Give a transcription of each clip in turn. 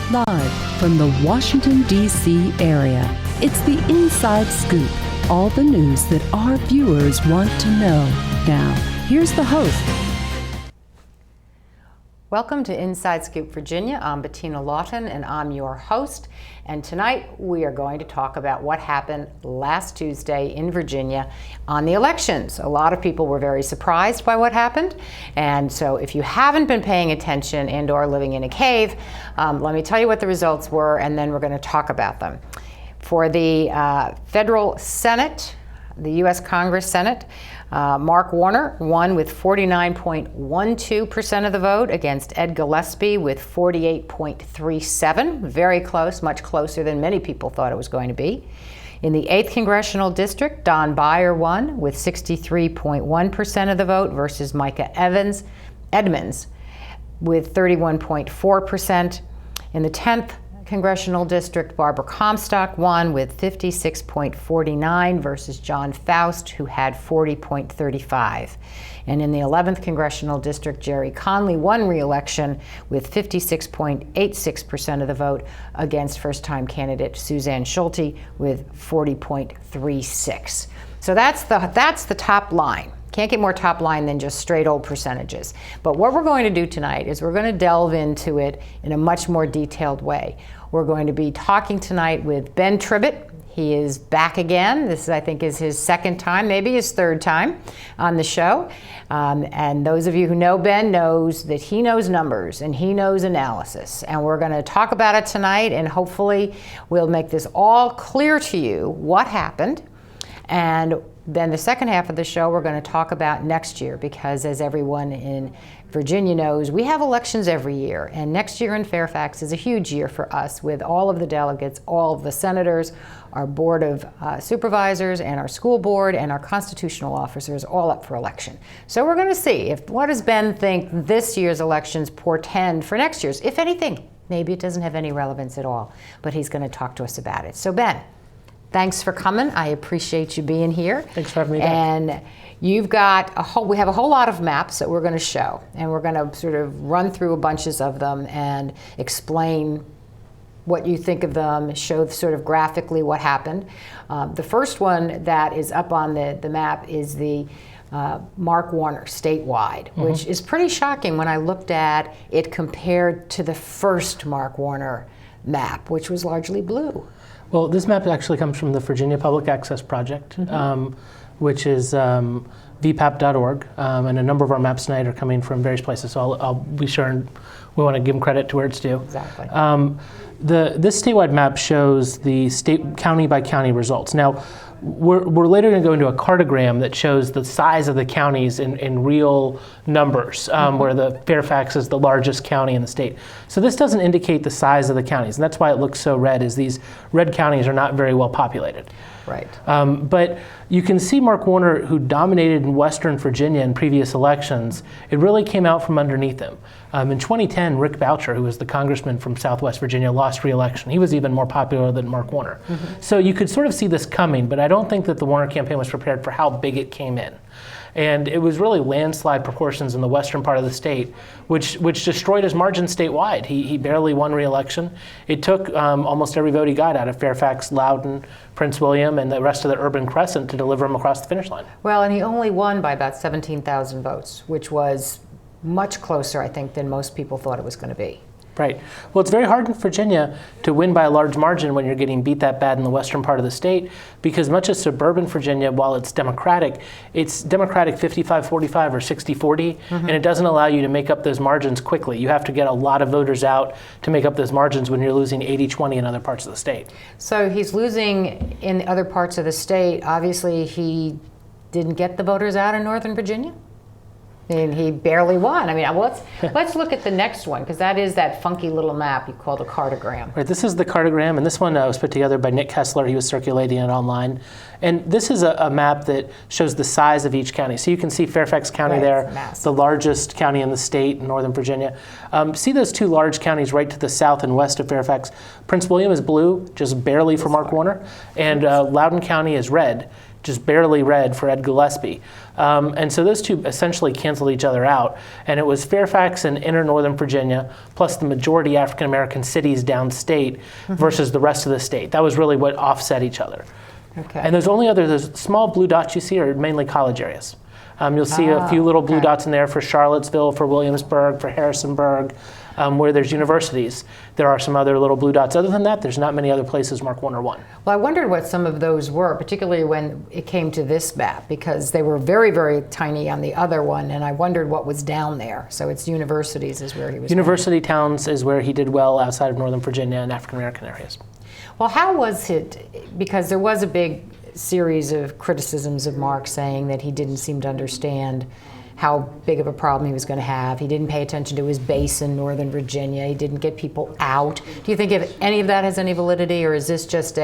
Live from the Washington, D.C. area, it's the Inside Scoop. All the news that our viewers want to know. Now, here's the host. Welcome to Inside Scoop Virginia. I'm Bettina Lawton, and I'm your host. And tonight we are going to talk about what happened last Tuesday in Virginia on the elections. A lot of people were very surprised by what happened. And so if you haven't been paying attention and or living in a cave, let me tell you what the results were, and then we're going to talk about them. For the federal Senate, the U.S. Congress Senate, Mark Warner won with 49.12% of the vote against Ed Gillespie with 48.37%. Very close, much closer than many people thought it was going to be. In the 8th Congressional District, Don Beyer won with 63.1% of the vote versus Micah Edmonds with 31.4%. In the 10th Congressional District, Barbara Comstock won with 56.49% versus John Faust, who had 40.35%. And in the 11th Congressional District, Jerry Conley won re-election with 56.86% of the vote against first-time candidate Suzanne Schulte with 40.36%. So that's the top line. Can't get more top line than just straight old percentages. But what we're going to do tonight is we're going to delve into it in a much more detailed way. We're going to be talking tonight with Ben Tribbett. He is back again. This, I think, is his second time, maybe his third time on the show. And those of you who know Ben knows that he knows numbers and he knows analysis. And we're going to talk about it tonight, and hopefully we'll make this all clear to you what happened. And then the second half of the show, we're going to talk about next year, because as everyone in Virginia knows, we have elections every year. And next year in Fairfax is a huge year for us, with all of the delegates, all of the senators, our board of supervisors, and our school board, and our constitutional officers all up for election. So we're going to see what does Ben think this year's elections portend for next year's, if anything. Maybe it doesn't have any relevance at all, but he's going to talk to us about it. So Ben, thanks for coming. I appreciate you being here. Thanks for having me back. And you've got we have a whole lot of maps that we're going to show, and we're going to sort of run through a bunches of them and explain what you think of them, show sort of graphically what happened. The first one that is up on the map is the Mark Warner statewide, which is pretty shocking when I looked at it compared to the first Mark Warner map, which was largely blue. Well, this map actually comes from the Virginia Public Access Project, which is vpap.org, and a number of our maps tonight are coming from various places, so I'll be sure, and we want to give them credit to where it's due. Exactly. This statewide map shows the state county by county results. Now, we're later going to go into a cartogram that shows the size of the counties in real numbers, where the Fairfax is the largest county in the state. So this doesn't indicate the size of the counties, and that's why it looks so red, is these red counties are not very well populated. Right. But you can see Mark Warner, who dominated in Western Virginia in previous elections, it really came out from underneath him. In 2010, Rick Boucher, who was the congressman from Southwest Virginia, lost re-election. He was even more popular than Mark Warner. So you could sort of see this coming, but I don't think that the Warner campaign was prepared for how big it came in. And it was really landslide proportions in the western part of the state, which destroyed his margin statewide. He barely won re-election. It took almost every vote he got out of Fairfax, Lawton, Prince William, and the rest of the urban crescent to deliver him across the finish line. Well, and he only won by about 17,000 votes, which was much closer, I think, than most people thought it was going to be. Right. Well, it's very hard in Virginia to win by a large margin when you're getting beat that bad in the western part of the state, because much of suburban Virginia, while it's Democratic 55-45 or 60-40, and it doesn't allow you to make up those margins quickly. You have to get a lot of voters out to make up those margins when you're losing 80-20 in other parts of the state. So he's losing in other parts of the state. Obviously, he didn't get the voters out in Northern Virginia? And he barely won. I mean, let's look at the next one, because that is that funky little map you called a cartogram. Right, this is the cartogram, and this one was put together by Nick Kessler. He was circulating it online. And this is a map that shows the size of each county. So you can see Fairfax County there, the largest county in the state in Northern Virginia. See those two large counties right to the south and west of Fairfax. Prince William is blue, just barely for Mark Warner, and Loudoun County is red, just barely red for Ed Gillespie. And so those two essentially canceled each other out. And it was Fairfax and inner northern Virginia, plus the majority African-American cities downstate versus the rest of the state. That was really what offset each other. Okay. And those small blue dots you see are mainly college areas. You'll see a few little blue dots in there for Charlottesville, for Williamsburg, for Harrisonburg, where there's universities. There are some other little blue dots. Other than that, there's not many other places Mark Warner won. Well, I wondered what some of those were, particularly when it came to this map, because they were very, very tiny on the other one, and I wondered what was down there. So it's universities is where he was. University towns is where he did well outside of Northern Virginia and African American areas. Well, how was it, because there was a big series of criticisms of Mark saying that he didn't seem to understand how big of a problem he was going to have. He didn't pay attention to his base in Northern Virginia. He didn't get people out. Do you think if any of that has any validity, or is this just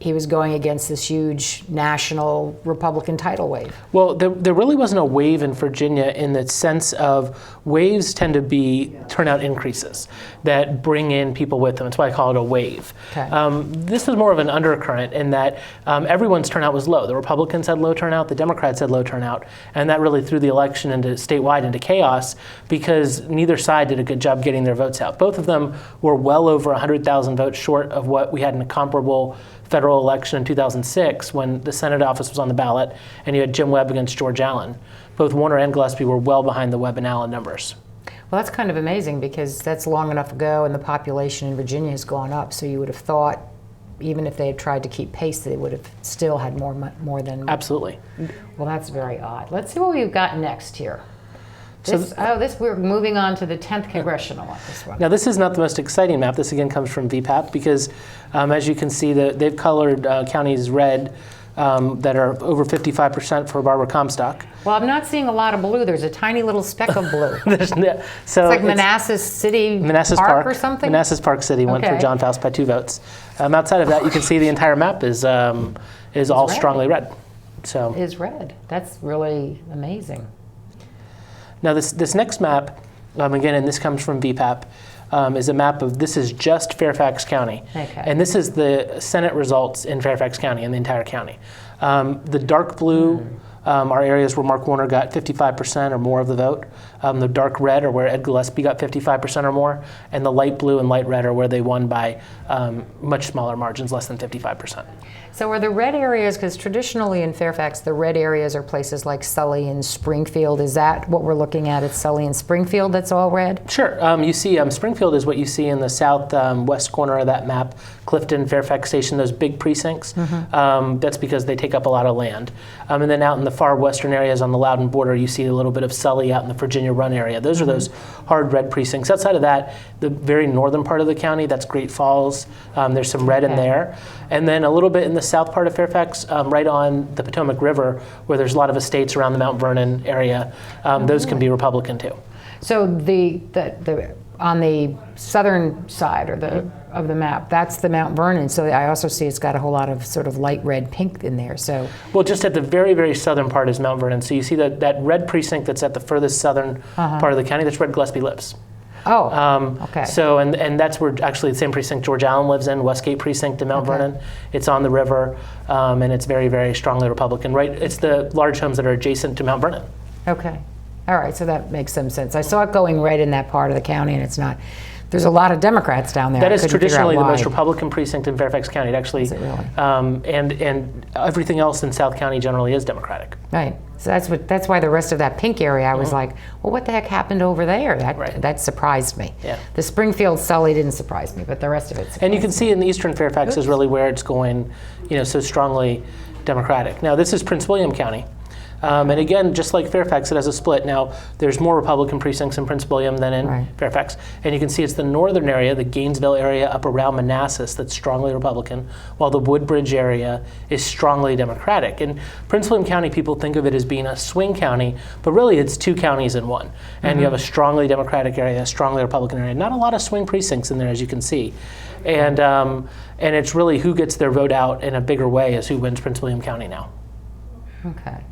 he was going against this huge national Republican tidal wave? Well, there really wasn't a wave in Virginia in the sense of waves tend to be turnout increases that bring in people with them. That's why I call it a wave. Okay. This was more of an undercurrent in that everyone's turnout was low. The Republicans had low turnout, the Democrats had low turnout, and that really threw the election into statewide into chaos because neither side did a good job getting their votes out. Both of them were well over 100,000 votes short of what we had in a comparable federal election in 2006 when the Senate office was on the ballot and you had Jim Webb against George Allen. Both Warner and Gillespie were well behind the Webb and Allen numbers. Well, that's kind of amazing because that's long enough ago and the population in Virginia has gone up, so you would have thought even if they had tried to keep pace, they would have still had more than... Absolutely. Well, that's very odd. Let's see what we've got next here. We're moving on to the 10th congressional on this one. Now, this is not the most exciting map. This again comes from VPAP because, as you can see, they've colored counties red that are over 55% for Barbara Comstock. Well, I'm not seeing a lot of blue. There's a tiny little speck of blue. It's like Manassas City Park or something? Manassas Park City went for John Faust by 2 votes. Outside of that, you can see the entire map is all red. Strongly red. So is red. That's really amazing. Now this next map, again, and this comes from VPAP, is a map of, this is just Fairfax County. Okay. And this is the Senate results in Fairfax County, in the entire county. The dark blue are areas where Mark Warner got 55% or more of the vote. The dark red are where Ed Gillespie got 55% or more. And the light blue and light red are where they won by much smaller margins, less than 55%. So are the red areas, because traditionally in Fairfax, the red areas are places like Sully and Springfield. Is that what we're looking at? It's Sully and Springfield that's all red? Sure. You see Springfield is what you see in the southwest corner of that map. Clifton, Fairfax Station, those big precincts. That's because they take up a lot of land. And then out in the far western areas on the Lawton border, you see a little bit of Sully out in the Virginia Run area. Those are those hard red precincts. Outside of that, the very northern part of the county, that's Great Falls. There's some red in there. And then a little bit in the south part of Fairfax, right on the Potomac River, where there's a lot of estates around the Mount Vernon area. Those can be Republican too. So the on the southern side of the map, that's the Mount Vernon. So I also see it's got a whole lot of sort of light red pink in there. So well, just at the very, very southern part is Mount Vernon. So you see that red precinct that's at the furthest southern part of the county, that's where Gillespie lives. Oh, okay. So, and that's where actually the same precinct George Allen lives in, Westgate Precinct in Mount Vernon. It's on the river, and it's very, very strongly Republican. Right, it's the large homes that are adjacent to Mount Vernon. Okay. All right, so that makes some sense. I saw it going right in that part of the county, and it's not. There's a lot of Democrats down there. That is traditionally the most Republican precinct in Fairfax County. It actually, is it really? And everything else in South County generally is Democratic. Right. So that's why the rest of that pink area, I was like, well, what the heck happened over there? That surprised me. Yeah. The Springfield Sully didn't surprise me, but the rest of it surprised me. And you can see in the eastern Fairfax is really where it's going, so strongly Democratic. Now this is Prince William County. And again, just like Fairfax, it has a split. Now, there's more Republican precincts in Prince William than in Fairfax. And you can see it's the northern area, the Gainesville area up around Manassas, that's strongly Republican, while the Woodbridge area is strongly Democratic. And Prince William County, people think of it as being a swing county, but really it's 2 counties in one. And you have a strongly Democratic area, a strongly Republican area. Not a lot of swing precincts in there, as you can see. And it's really who gets their vote out in a bigger way is who wins Prince William County now. Okay.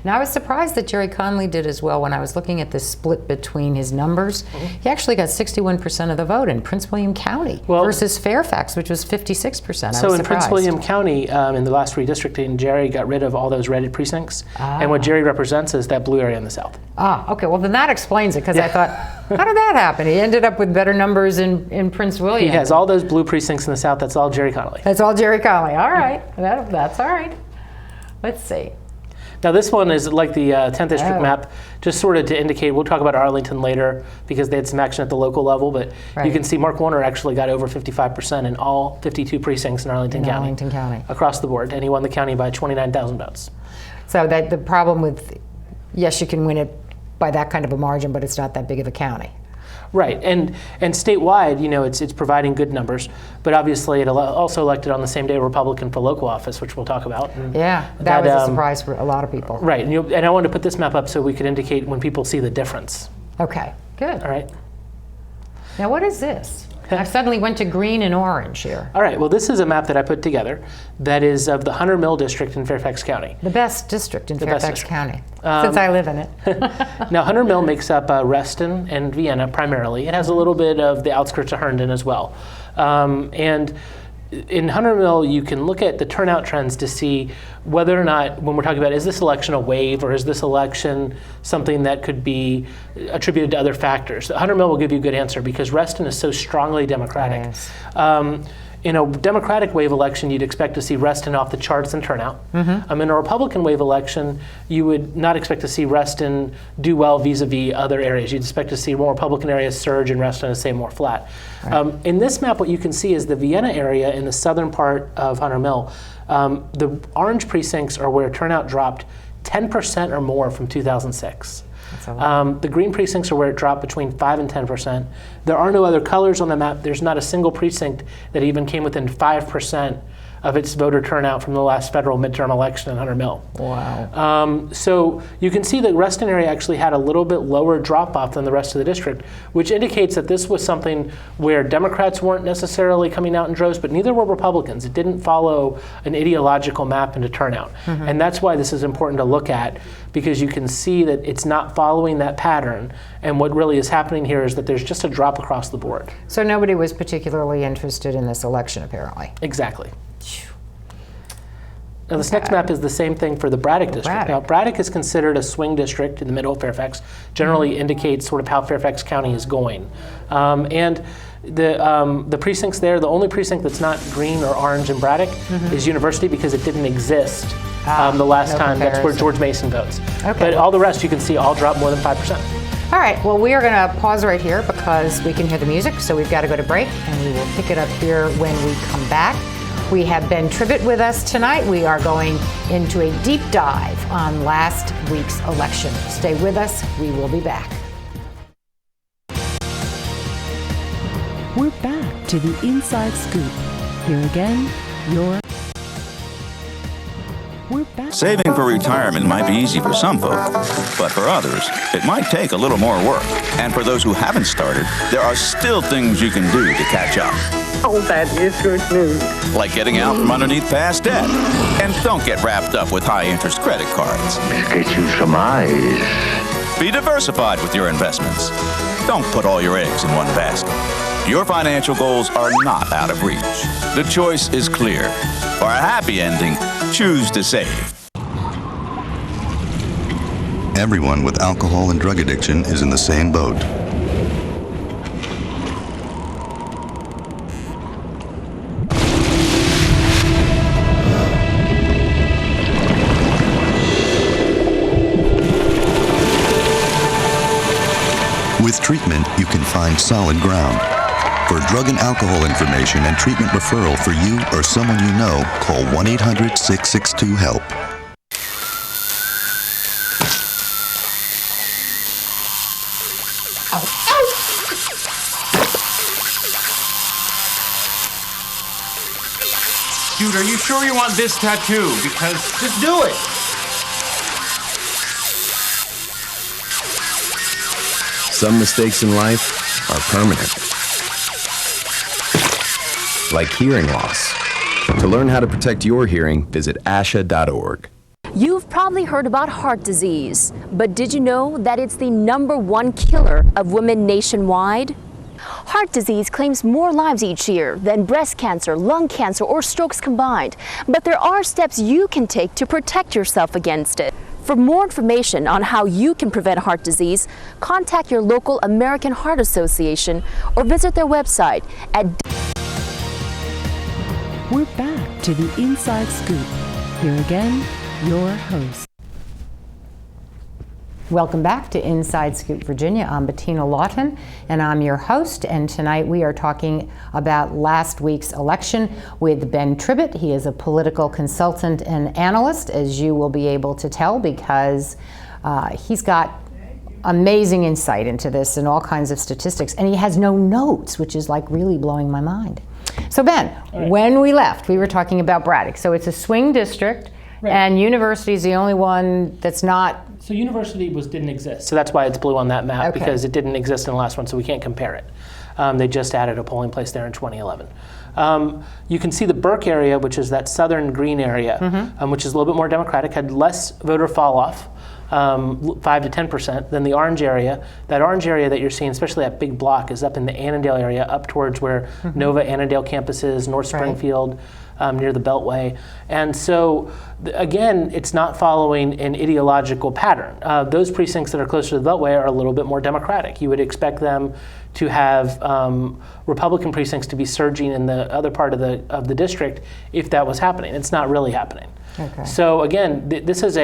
Now, I was surprised that Jerry Conley did as well. When I was looking at the split between his numbers, he actually got 61% of the vote in Prince William County versus Fairfax, which was 56%. So in Prince William County, in the last redistricting, Jerry got rid of all those red precincts. And what Jerry represents is that blue area in the south. Okay. Well, then that explains it, because I thought, how did that happen? He ended up with better numbers in Prince William. He has all those blue precincts in the south. That's all Jerry Conley. That's all Jerry Conley. All right. That's all right. Let's see. Now this one is like the 10th district map, just sort of to indicate, we'll talk about Arlington later because they had some action at the local level, but you can see Mark Warner actually got over 55% in all 52 precincts in Arlington County. Across the board, and he won the county by 29,000 votes. So that the problem with, yes, you can win it by that kind of a margin, but it's not that big of a county. Right, and statewide, you know, it's providing good numbers, but obviously it also elected on the same day a Republican for local office, which we'll talk about. Yeah, that was a surprise for a lot of people. Right, and I wanted to put this map up so we could indicate when people see the difference. Okay, good. All right. Now what is this? I suddenly went to green and orange here. All right, well this is a map that I put together that is of the Hunter Mill district in Fairfax County. The best district in Fairfax County, since I live in it. Now Hunter Mill makes up Reston and Vienna primarily. It has a little bit of the outskirts of Herndon as well. And in Hunter Mill, you can look at the turnout trends to see whether or not, when we're talking about, is this election a wave or is this election something that could be attributed to other factors? Hunter Mill will give you a good answer because Reston is so strongly Democratic. Yes. In a Democratic wave election, you'd expect to see Reston off the charts in turnout. In a Republican wave election, you would not expect to see Reston do well vis-a-vis other areas. You'd expect to see more Republican areas surge and Reston stay more flat. Right. In this map, what you can see is the Vienna area in the southern part of Hunter Mill. The orange precincts are where turnout dropped 10% or more from 2006. The green precincts are where it dropped between 5 and 10%. There are no other colors on the map. There's not a single precinct that even came within 5% of its voter turnout from the last federal midterm election in Hunter Mill. Wow. So you can see that Reston area actually had a little bit lower drop-off than the rest of the district, which indicates that this was something where Democrats weren't necessarily coming out in droves, but neither were Republicans. It didn't follow an ideological map into turnout. And that's why this is important to look at, because you can see that it's not following that pattern. And what really is happening here is that there's just a drop across the board. So nobody was particularly interested in this election, apparently. Exactly. Now this next map is the same thing for the Braddock district. Now Braddock is considered a swing district in the middle of Fairfax, generally indicates sort of how Fairfax County is going. And the precincts there, the only precinct that's not green or orange in Braddock is University, because it didn't exist the last time. That's where George Mason votes. But all the rest you can see all drop more than 5%. All right, well, we are going to pause right here because we can hear the music, so we've got to go to break, and we will pick it up here when we come back. We have Ben Tribbett with us tonight. We are going into a deep dive on last week's election. Stay with us. We will be back. We're back to the Inside Scoop. Here again, we're back. Saving for retirement might be easy for some folk, but for others, it might take a little more work. And for those who haven't started, there are still things you can do to catch up. Oh, that is good news. Like getting out from underneath past debt. And don't get wrapped up with high-interest credit cards. Get you some eyes. Be diversified with your investments. Don't put all your eggs in one basket. Your financial goals are not out of reach. The choice is clear. For a happy ending, choose to save. Everyone with alcohol and drug addiction is in the same boat. With treatment, you can find solid ground. For drug and alcohol information and treatment referral for you or someone you know, call 1-800-662-HELP. Dude, are you sure you want this tattoo? Because just do it. Some mistakes in life are permanent. Like hearing loss. To learn how to protect your hearing, visit asha.org. You've probably heard about heart disease, but did you know that it's the #1 killer of women nationwide? Heart disease claims more lives each year than breast cancer, lung cancer, or strokes combined. But there are steps you can take to protect yourself against it. For more information on how you can prevent heart disease, contact your local American Heart Association or visit their website at... We're back to the Inside Scoop. Here again, your host. Welcome back to Inside Scoop Virginia. I'm Bettina Lawton, and I'm your host. And tonight we are talking about last week's election with Ben Tribbett. He is a political consultant and analyst, as you will be able to tell, because he's got amazing insight into this and all kinds of statistics. And he has no notes, which is like really blowing my mind. So Ben, when we left, we were talking about Braddock. So it's a swing district, and University is the only one that's not. So University didn't exist. So that's why it's blue on that map, because it didn't exist in the last one, so we can't compare it. They just added a polling place there in 2011. You can see the Burke area, which is that southern green area, which is a little bit more Democratic, had less voter fall off, 5 to 10%, than the orange area. That orange area that you're seeing, especially that big block, is up in the Annandale area, up towards where Nova Annandale campus is, North Springfield, near the Beltway. And so, again, it's not following an ideological pattern. Those precincts that are closer to the Beltway are a little bit more Democratic. You would expect them to have Republican precincts to be surging in the other part of the district if that was happening. It's not really happening. So again, this is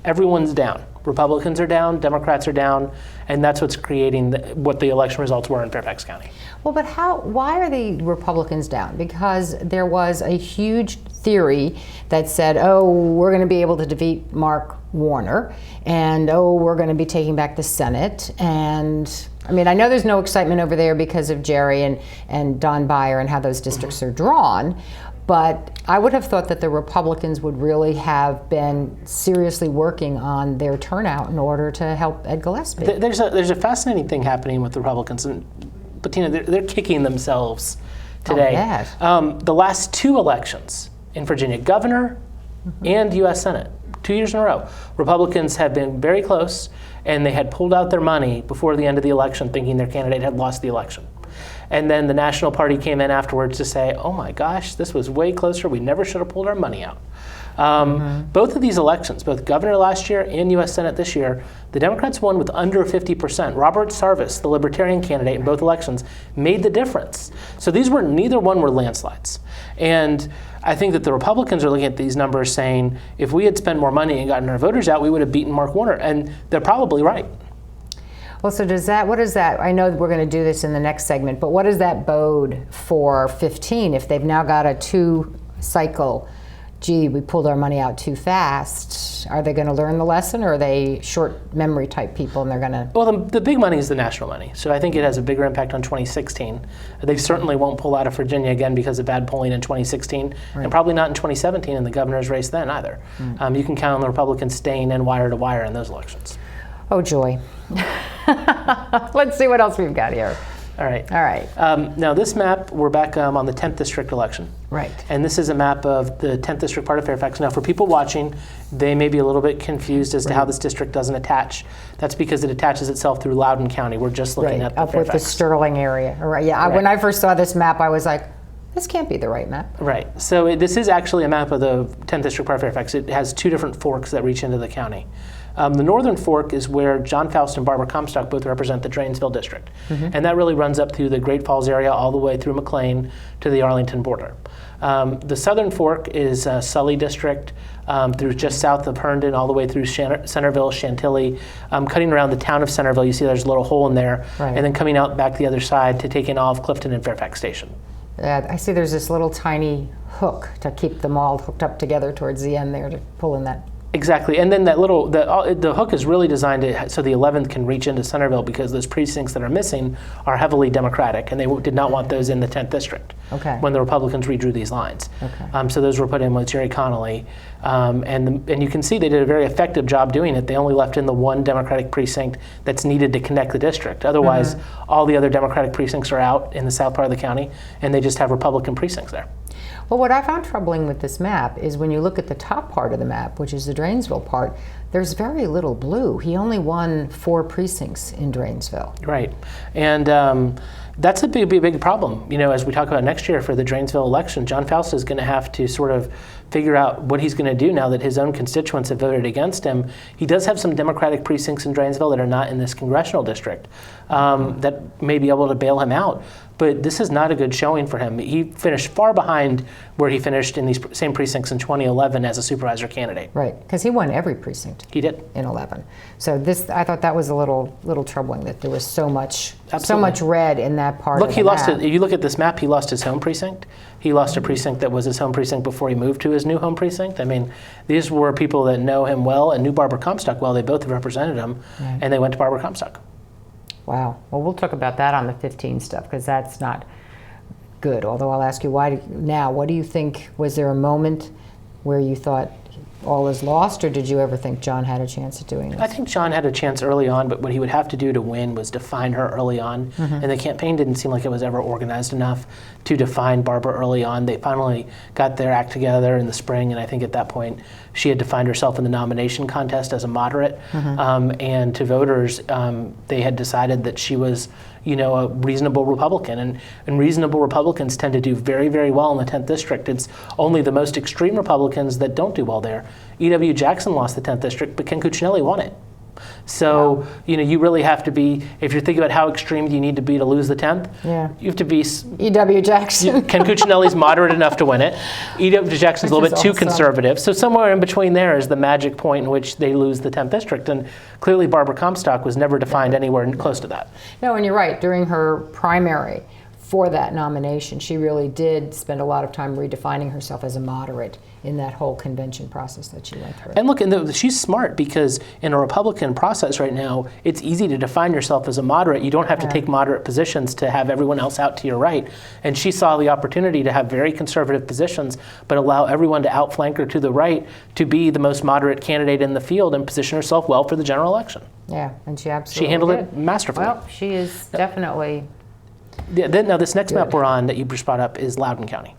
everyone's down. Republicans are down, Democrats are down, and that's what's creating what the election results were in Fairfax County. Well, but why are the Republicans down? Because there was a huge theory that said, oh, we're going to be able to defeat Mark Warner, and oh, we're going to be taking back the Senate. And I mean, I know there's no excitement over there because of Jerry and Don Beyer and how those districts are drawn, but I would have thought that the Republicans would really have been seriously working on their turnout in order to help Ed Gillespie. There's a fascinating thing happening with the Republicans, and Bettina, they're kicking themselves today. The last two elections in Virginia, governor and U.S. Senate, 2 years in a row, Republicans have been very close, and they had pulled out their money before the end of the election thinking their candidate had lost the election. And then the National Party came in afterwards to say, oh my gosh, this was way closer. We never should have pulled our money out. Both of these elections, both governor last year and U.S. Senate this year, the Democrats won with under 50%. Robert Sarvis, the Libertarian candidate in both elections, made the difference. So neither one were landslides. And I think that the Republicans are looking at these numbers saying, if we had spent more money and gotten our voters out, we would have beaten Mark Warner. And they're probably right. Well, so what does that, I know we're going to do this in the next segment, but what does that bode for 15 if they've now got a 2-cycle, gee, we pulled our money out too fast? Are they going to learn the lesson, or are they short memory type people and they're going to? Well, the big money is the national money. So I think it has a bigger impact on 2016. They certainly won't pull out of Virginia again because of bad polling in 2016, and probably not in 2017 in the governor's race then either. You can count on the Republicans staying in wire to wire in those elections. Oh, joy. Let's see what else we've got here. All right. Now this map, we're back on the 10th district election. Right. And this is a map of the 10th district part of Fairfax. Now, for people watching, they may be a little bit confused as to how this district doesn't attach. That's because it attaches itself through Loudoun County. We're just looking at the up Fairfax. with the Sterling area. Right. Yeah. When I first saw this map, I was like, this can't be the right map. Right. So this is actually a map of the 10th district part of Fairfax. It has two different forks that reach into the county. The northern fork is where John Faust and Barbara Comstock both represent the Drainesville district. And that really runs up through the Great Falls area all the way through McLean to the Arlington border. The southern fork is Sully district through just south of Herndon all the way through Centerville, Chantilly, cutting around the town of Centerville. You see there's a little hole in there, and then coming out back the other side to take in all of Clifton and Fairfax Station. I see there's this little tiny hook to keep them all hooked up together towards the end there to pull in that. Exactly, and then the hook is really designed so the 11th can reach into Centerville, because those precincts that are missing are heavily Democratic, and they did not want those in the 10th district when the Republicans redrew these lines. So those were put in with Jerry Connolly, and you can see they did a very effective job doing it. They only left in the one Democratic precinct that's needed to connect the district. Otherwise, all the other Democratic precincts are out in the south part of the county, and they just have Republican precincts there. Well, what I found troubling with this map is when you look at the top part of the map, which is the Drainesville part, there's very little blue. He only won 4 precincts in Drainesville. Right, and that's a big problem. You know, as we talk about next year for the Drainesville election, John Fausto is going to have to sort of figure out what he's going to do now that his own constituents have voted against him. He does have some Democratic precincts in Drainesville that are not in this congressional district that may be able to bail him out. But this is not a good showing for him. He finished far behind where he finished in these same precincts in 2011 as a supervisor candidate. Right, because he won every precinct. He did. In 11. So this, I thought that was a little troubling that there was so much red in that part. Look, of he the lost map. it. If you look at this map, he lost his home precinct. He lost a precinct that was his home precinct before he moved to his new home precinct. I mean, these were people that know him well and knew Barbara Comstock well. They both have represented him, and they went to Barbara Comstock. Wow. Well, we'll talk about that on the 15 stuff because that's not good. Although I'll ask you now, what do you think? Was there a moment where you thought all is lost, or did you ever think John had a chance at doing this? I think John had a chance early on, but what he would have to do to win was define her early on. And the campaign didn't seem like it was ever organized enough to define Barbara early on. They finally got their act together in the spring, and I think at that point she had defined herself in the nomination contest as a moderate. And to voters, they had decided that she was, you know, a reasonable Republican, and reasonable Republicans tend to do very, very well in the 10th district. It's only the most extreme Republicans that don't do well there. E.W. Jackson lost the 10th district, but Ken Cuccinelli won it. So, you know, you really have to be, if you're thinking about how extreme do you need to be to lose the 10th, you have to be E.W. Jackson. Ken Cuccinelli's moderate enough to win it. E.W. Jackson's a little bit too conservative. So somewhere in between there is the magic point in which they lose the 10th district. And clearly Barbara Comstock was never defined anywhere close to that. No, and you're right. During her primary for that nomination, she really did spend a lot of time redefining herself as a moderate in that whole convention process that she went through. And look, she's smart because in a Republican process right now, it's easy to define yourself as a moderate. You don't have to take moderate positions to have everyone else out to your right. And she saw the opportunity to have very conservative positions, but allow everyone to outflank her to the right to be the most moderate candidate in the field and position herself well for the general election. Yeah, and she absolutely She handled did. it masterfully. Well, she is definitely... Now, this next map we're on that you just brought up is Loudoun County.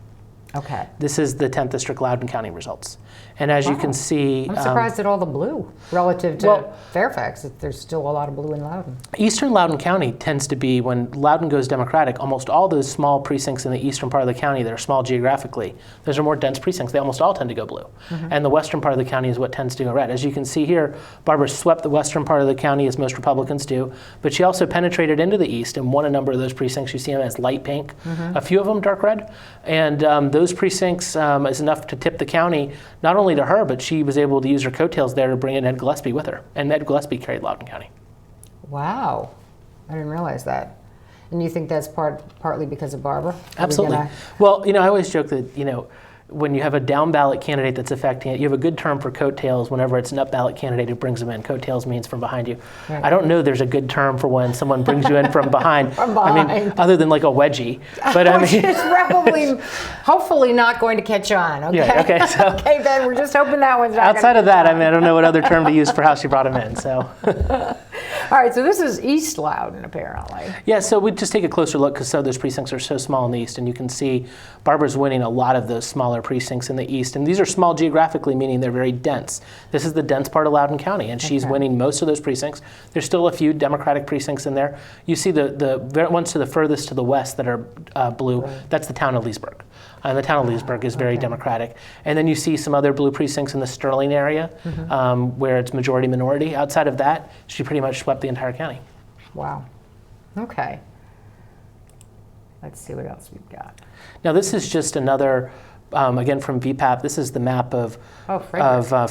Okay. This is the 10th District Loudoun County results. And as you can see... I'm surprised at all the blue relative to Fairfax. There's still a lot of blue in Loudoun. Eastern Loudoun County tends to be, when Loudoun goes Democratic, almost all those small precincts in the eastern part of the county that are small geographically, those are more dense precincts. They almost all tend to go blue. And the western part of the county is what tends to go red. As you can see here, Barbara swept the western part of the county, as most Republicans do, but she also penetrated into the east and won a number of those precincts. You see them as light pink, a few of them dark red. And those precincts is enough to tip the county, not only to her, but she was able to use her coattails there to bring in Ed Gillespie with her. And Ed Gillespie carried Loudoun County. Wow. I didn't realize that. And you think that's partly because of Barbara? Absolutely. Well, you know, I always joke that, you know, when you have a down ballot candidate that's affecting it, you have a good term for coattails whenever it's an up ballot candidate who brings them in. Coattails means from behind you. Right. I don't know there's a good term for when someone brings you in from behind. From behind. I mean, other than like a wedgie. But I mean, it's probably, hopefully not going to catch on. Okay. Yeah, okay, so okay, Ben, we're just hoping that one's not outside of that, I mean, I don't know what other term to use for how she brought him in. So. All right, so this is East Loudoun, apparently. Yeah, so we just take a closer look because those precincts are so small in the east, and you can see Barbara's winning a lot of those smaller precincts in the east, and these are small geographically, meaning they're very dense. This is the dense part of Loudoun County, and she's winning most of those precincts. There's still a few Democratic precincts in there. You see the ones to the furthest to the west that are blue. Right. That's the town of Leesburg. And the town of Leesburg is very Democratic. And then you see some other blue precincts in the Sterling area where it's majority minority. Outside of that, she pretty much swept the entire county. Wow. Okay. Let's see what else we've got. Now this is just another, again from VPAP, this is the map of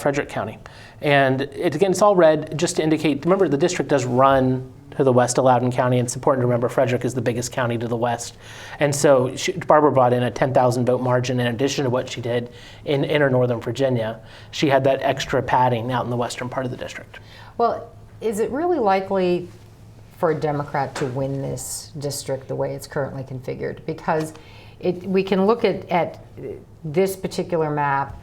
Frederick County. And it's all red just to indicate, remember the district does run to the west of Loudoun County, and it's important to remember Frederick is the biggest county to the west. And so Barbara brought in a 10,000 vote margin in addition to what she did in inner northern Virginia. She had that extra padding out in the western part of the district. Well, is it really likely for a Democrat to win this district the way it's currently configured? Because we can look at this particular map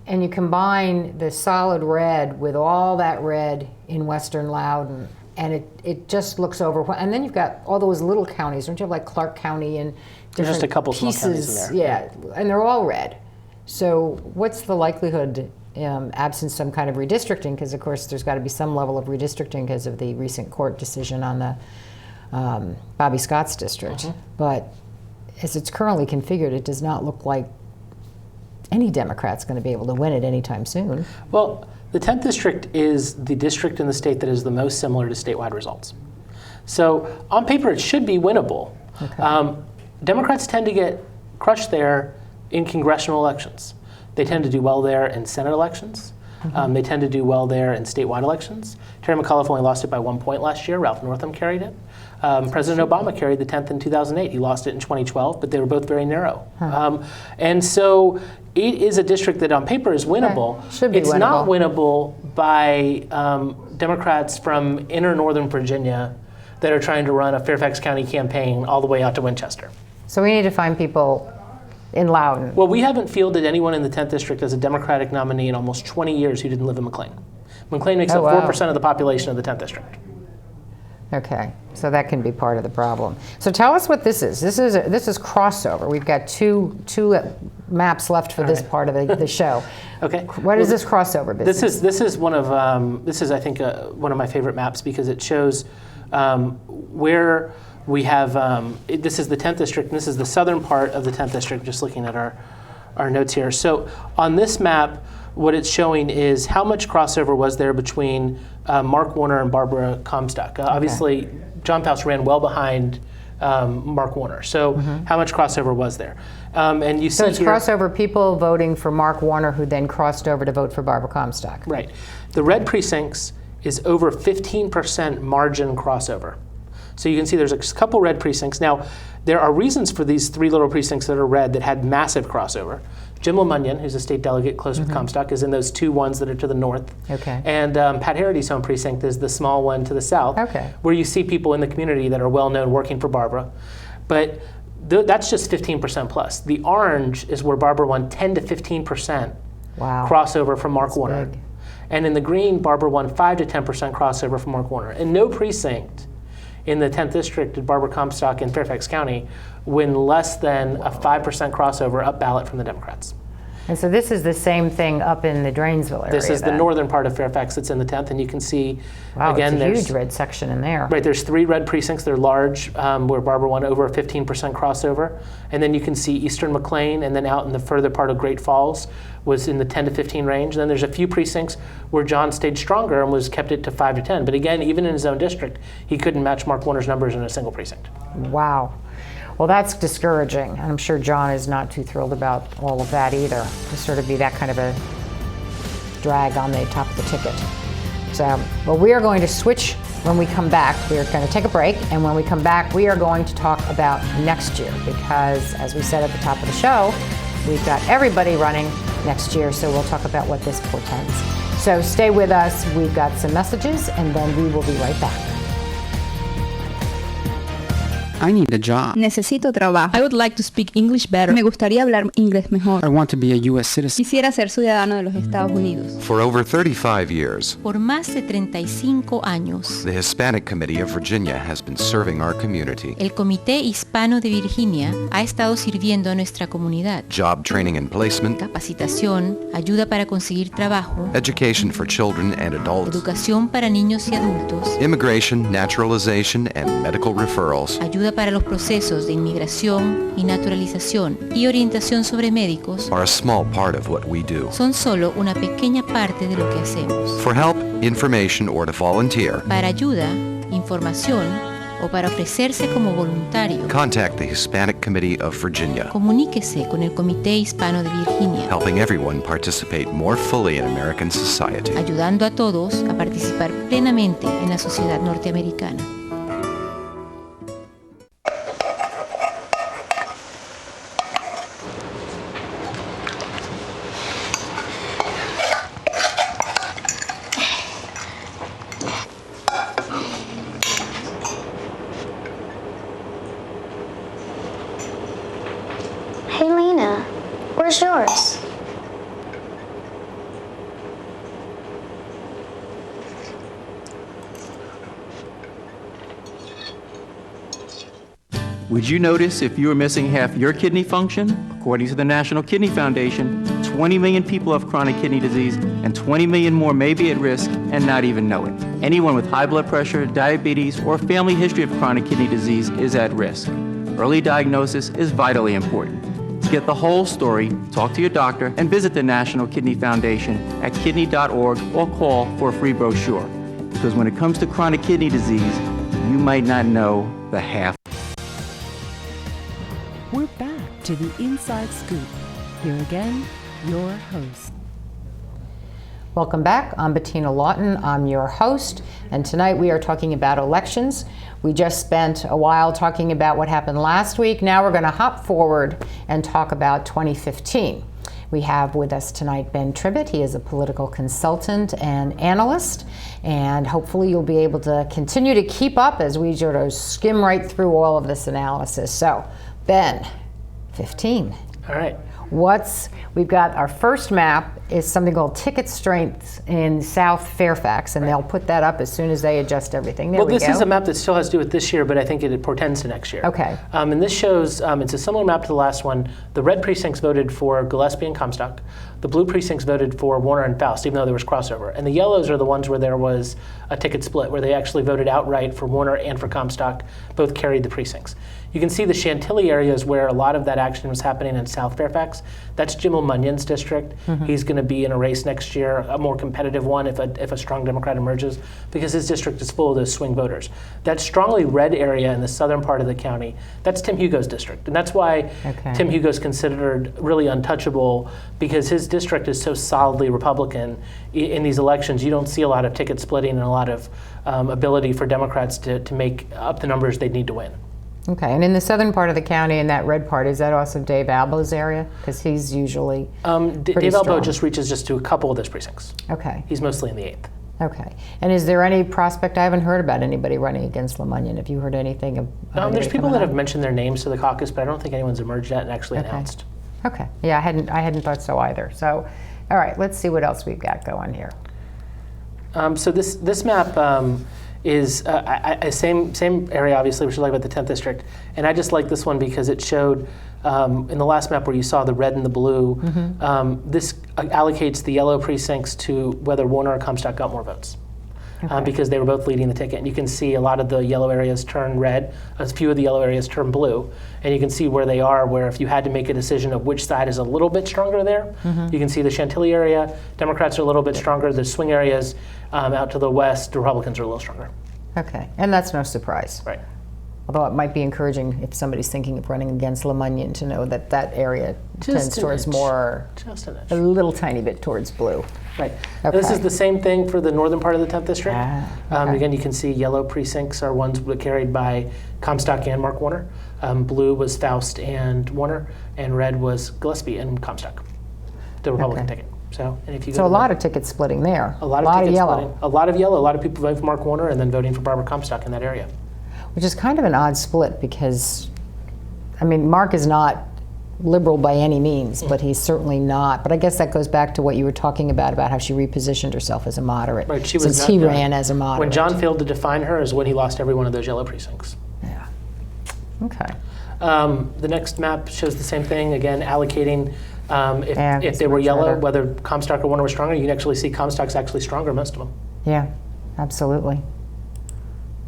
and you combine the solid red with all that red in western Loudoun, and it just looks overwhelming. And then you've got all those little counties. Don't you have like Clark County and There's just a couple small counties pieces? in there. Yeah, and they're all red. So what's the likelihood, absent some kind of redistricting, because of course there's got to be some level of redistricting because of the recent court decision on the Bobby Scott's district. But as it's currently configured, it does not look like any Democrat's going to be able to win it anytime soon. Well, the 10th district is the district in the state that is the most similar to statewide results. So on paper, it should be winnable. Okay. Democrats tend to get crushed there in congressional elections. They tend to do well there in Senate elections. They tend to do well there in statewide elections. Terry McAuliffe only lost it by 1 point last year. Ralph Northam carried it. President Obama carried the 10th in 2008. He lost it in 2012, but they were both very narrow. And so it is a district that on paper is winnable. Okay. Should be it's winnable. not winnable by Democrats from inner northern Virginia that are trying to run a Fairfax County campaign all the way out to Winchester. So we need to find people in Lawton. Well, we haven't fielded anyone in the 10th district as a Democratic nominee in almost 20 years who didn't live in McLean. McLean makes up 4% of the population of the 10th district. Okay, so that can be part of the problem. So tell us what this is. This is crossover. We've got two maps left for this part of the show. Okay. What is this crossover business? This is one of I think one of my favorite maps because it shows where we have this is the 10th district and this is the southern part of the 10th district. Just looking at our notes here. So on this map, what it's showing is how much crossover was there between Mark Warner and Barbara Comstock. Obviously, John Faust ran well behind Mark Warner. So how much crossover was there? And you see so it's here, crossover people voting for Mark Warner who then crossed over to vote for Barbara Comstock. Right. The red precincts is over 15% margin crossover. So you can see there's a couple red precincts. Now, there are reasons for these three little precincts that are red that had massive crossover. Jim LeMunyon, who's a state delegate close with Comstock, is in those two ones that are to the north. Okay. And Pat Harity's home precinct is the small one to the south, where you see people in the community that are well-known working for Barbara. But that's just 15% plus. The orange is where Barbara won 10 to 15% crossover from Mark Warner. Big. And in the green, Barbara won 5 to 10% crossover from Mark Warner. And no precinct in the 10th district did Barbara Comstock in Fairfax County win less than a 5% crossover up ballot from the Democrats. And so this is the same thing up in the Drainesville area. This is the northern part of Fairfax that's in the 10th, and you can see, again, it's a there's huge red section in there. Right, there's 3 red precincts. They're large, where Barbara won over a 15% crossover. And then you can see eastern McLean, and then out in the further part of Great Falls was in the 10 to 15 range. And then there's a few precincts where John stayed stronger and was kept it to 5 to 10. But again, even in his own district, he couldn't match Mark Warner's numbers in a single precinct. Wow. Well, that's discouraging. And I'm sure John is not too thrilled about all of that either, to sort of be that kind of a drag on the top of the ticket. So, well, we are going to switch when we come back. We are going to take a break, and when we come back, we are going to talk about next year, because as we said at the top of the show, we've got everybody running next year, so we'll talk about what this portends. So stay with us. We've got some messages, and then we will be right back. I need a job. Necesito trabajo. I would like to speak English better. Me gustaría hablar inglés mejor. I want to be a U.S. citizen. Quisiera ser ciudadano de los Estados Unidos. For over 35 years, por más de 35 años, the Hispanic Committee of Virginia has been serving our community. El Comité Hispano de Virginia ha estado sirviendo a nuestra comunidad. Job training and placement, capacitación, ayuda para conseguir trabajo, education for children and adults, educación para niños y adultos, immigration, naturalization, and medical referrals, ayuda para los procesos de inmigración y naturalización y orientación sobre médicos are a small part of what we do. Son solo una pequeña parte de lo que hacemos. For help, information, or to volunteer, para ayuda, información o para ofrecerse como voluntario, contact the Hispanic Committee of Virginia. Comuníquese con el Comité Hispano de Virginia, helping everyone participate more fully in American society. Ayudando a todos a participar plenamente en la sociedad norteamericana. Where's yours? Would you notice if you were missing half your kidney function? According to the National Kidney Foundation, 20 million people have chronic kidney disease, and 20 million more may be at risk and not even know it. Anyone with high blood pressure, diabetes, or family history of chronic kidney disease is at risk. Early diagnosis is vitally important. To get the whole story, talk to your doctor and visit the National Kidney Foundation at kidney.org or call for a free brochure. Because when it comes to chronic kidney disease, you might not know the half. We're back to the Inside Scoop. Here again, your host. Welcome back. I'm Bettina Lawton. I'm your host, and tonight we are talking about elections. We just spent a while talking about what happened last week. Now we're going to hop forward and talk about 2015. We have with us tonight Ben Tribbett. He is a political consultant and analyst, and hopefully you'll be able to continue to keep up as we sort of skim right through all of this analysis. So, Ben, 15. All right. We've got our first map is something called ticket strengths in South Fairfax, and they'll put that up as soon as they adjust everything. There this is a map that still has to do with this year, but I think it portends to next year. Okay. And this shows, it's a similar map to the last one. The red precincts voted for Gillespie and Comstock. The blue precincts voted for Warner and Faust, even though there was crossover. And the yellows are the ones where there was a ticket split, where they actually voted outright for Warner and for Comstock. Both carried the precincts. You can see the Chantilly areas where a lot of that action was happening in South Fairfax. That's Jim O'Munion's district. Mm-hmm. He's going to be in a race next year, a more competitive one if a strong Democrat emerges, because his district is full of those swing voters. That strongly red area in the southern part of the county, that's Tim Hugo's district. And that's why Tim Hugo's considered really untouchable, because his district is so solidly Republican. In these elections, you don't see a lot of ticket splitting and a lot of ability for Democrats to make up the numbers they need to win. Okay, and in the southern part of the county, in that red part, is that also Dave Albo's area? Because he's usually Dave Albo just reaches just to a couple of those precincts. Okay. He's mostly in the 8th. Okay. And is there any prospect? I haven't heard about anybody running against Lemunion. Have you heard anything about there's people that have mentioned their names to the caucus, but I don't think anyone's emerged yet and actually announced. Okay. Yeah, I hadn't thought so either. So, all right, let's see what else we've got going here. So this map is same area, obviously, which is like about the 10th district. And I just like this one because it showed in the last map where you saw the red and the blue, this allocates the yellow precincts to whether Warner or Comstock got more votes. Because they were both leading the ticket. And you can see a lot of the yellow areas turn red, a few of the yellow areas turn blue. And you can see where they are, where if you had to make a decision of which side is a little bit stronger there, you can see the Chantilly area, Democrats are a little bit stronger. The swing areas out to the west, the Republicans are a little stronger. Okay, and that's no surprise. Right. Although it might be encouraging if somebody's thinking of running against Lemunion to know that that area tends towards more, a little tiny bit towards blue. Right. Okay. This is the same thing for the northern part of the 10th district. Again, you can see yellow precincts are ones carried by Comstock and Mark Warner. Blue was Faust and Warner, and red was Gillespie and Comstock, the Republican ticket. So, and if you a lot of ticket splitting there. A lot of yellow. Splitting. A lot of yellow. A lot of people voting for Mark Warner and then voting for Barbara Comstock in that area. Which is kind of an odd split because, I mean, Mark is not liberal by any means, but he's certainly not. But I guess that goes back to what you were talking about how she repositioned herself as a moderate. Right, she was since he ran as a moderate. When John failed to define her is when he lost every one of those yellow precincts. Yeah. Okay. The next map shows the same thing, again, allocating if they were yellow, whether Comstock or Warner were stronger. You can actually see Comstock's actually stronger, most of them. Yeah, absolutely.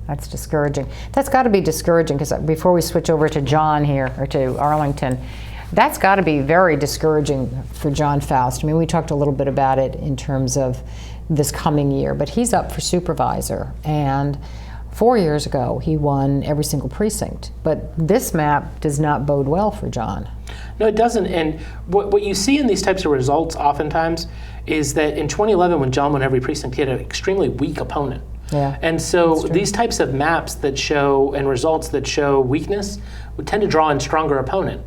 That's discouraging. That's got to be discouraging because before we switch over to John here, or to Arlington, that's got to be very discouraging for John Faust. I mean, we talked a little bit about it in terms of this coming year, but he's up for supervisor. And 4 years ago, he won every single precinct. But this map does not bode well for John. No, it doesn't. And what you see in these types of results oftentimes is that in 2011, when John won every precinct, he had an extremely weak opponent. Yeah, and so these types of maps that show and results that show weakness would tend to draw in stronger opponent.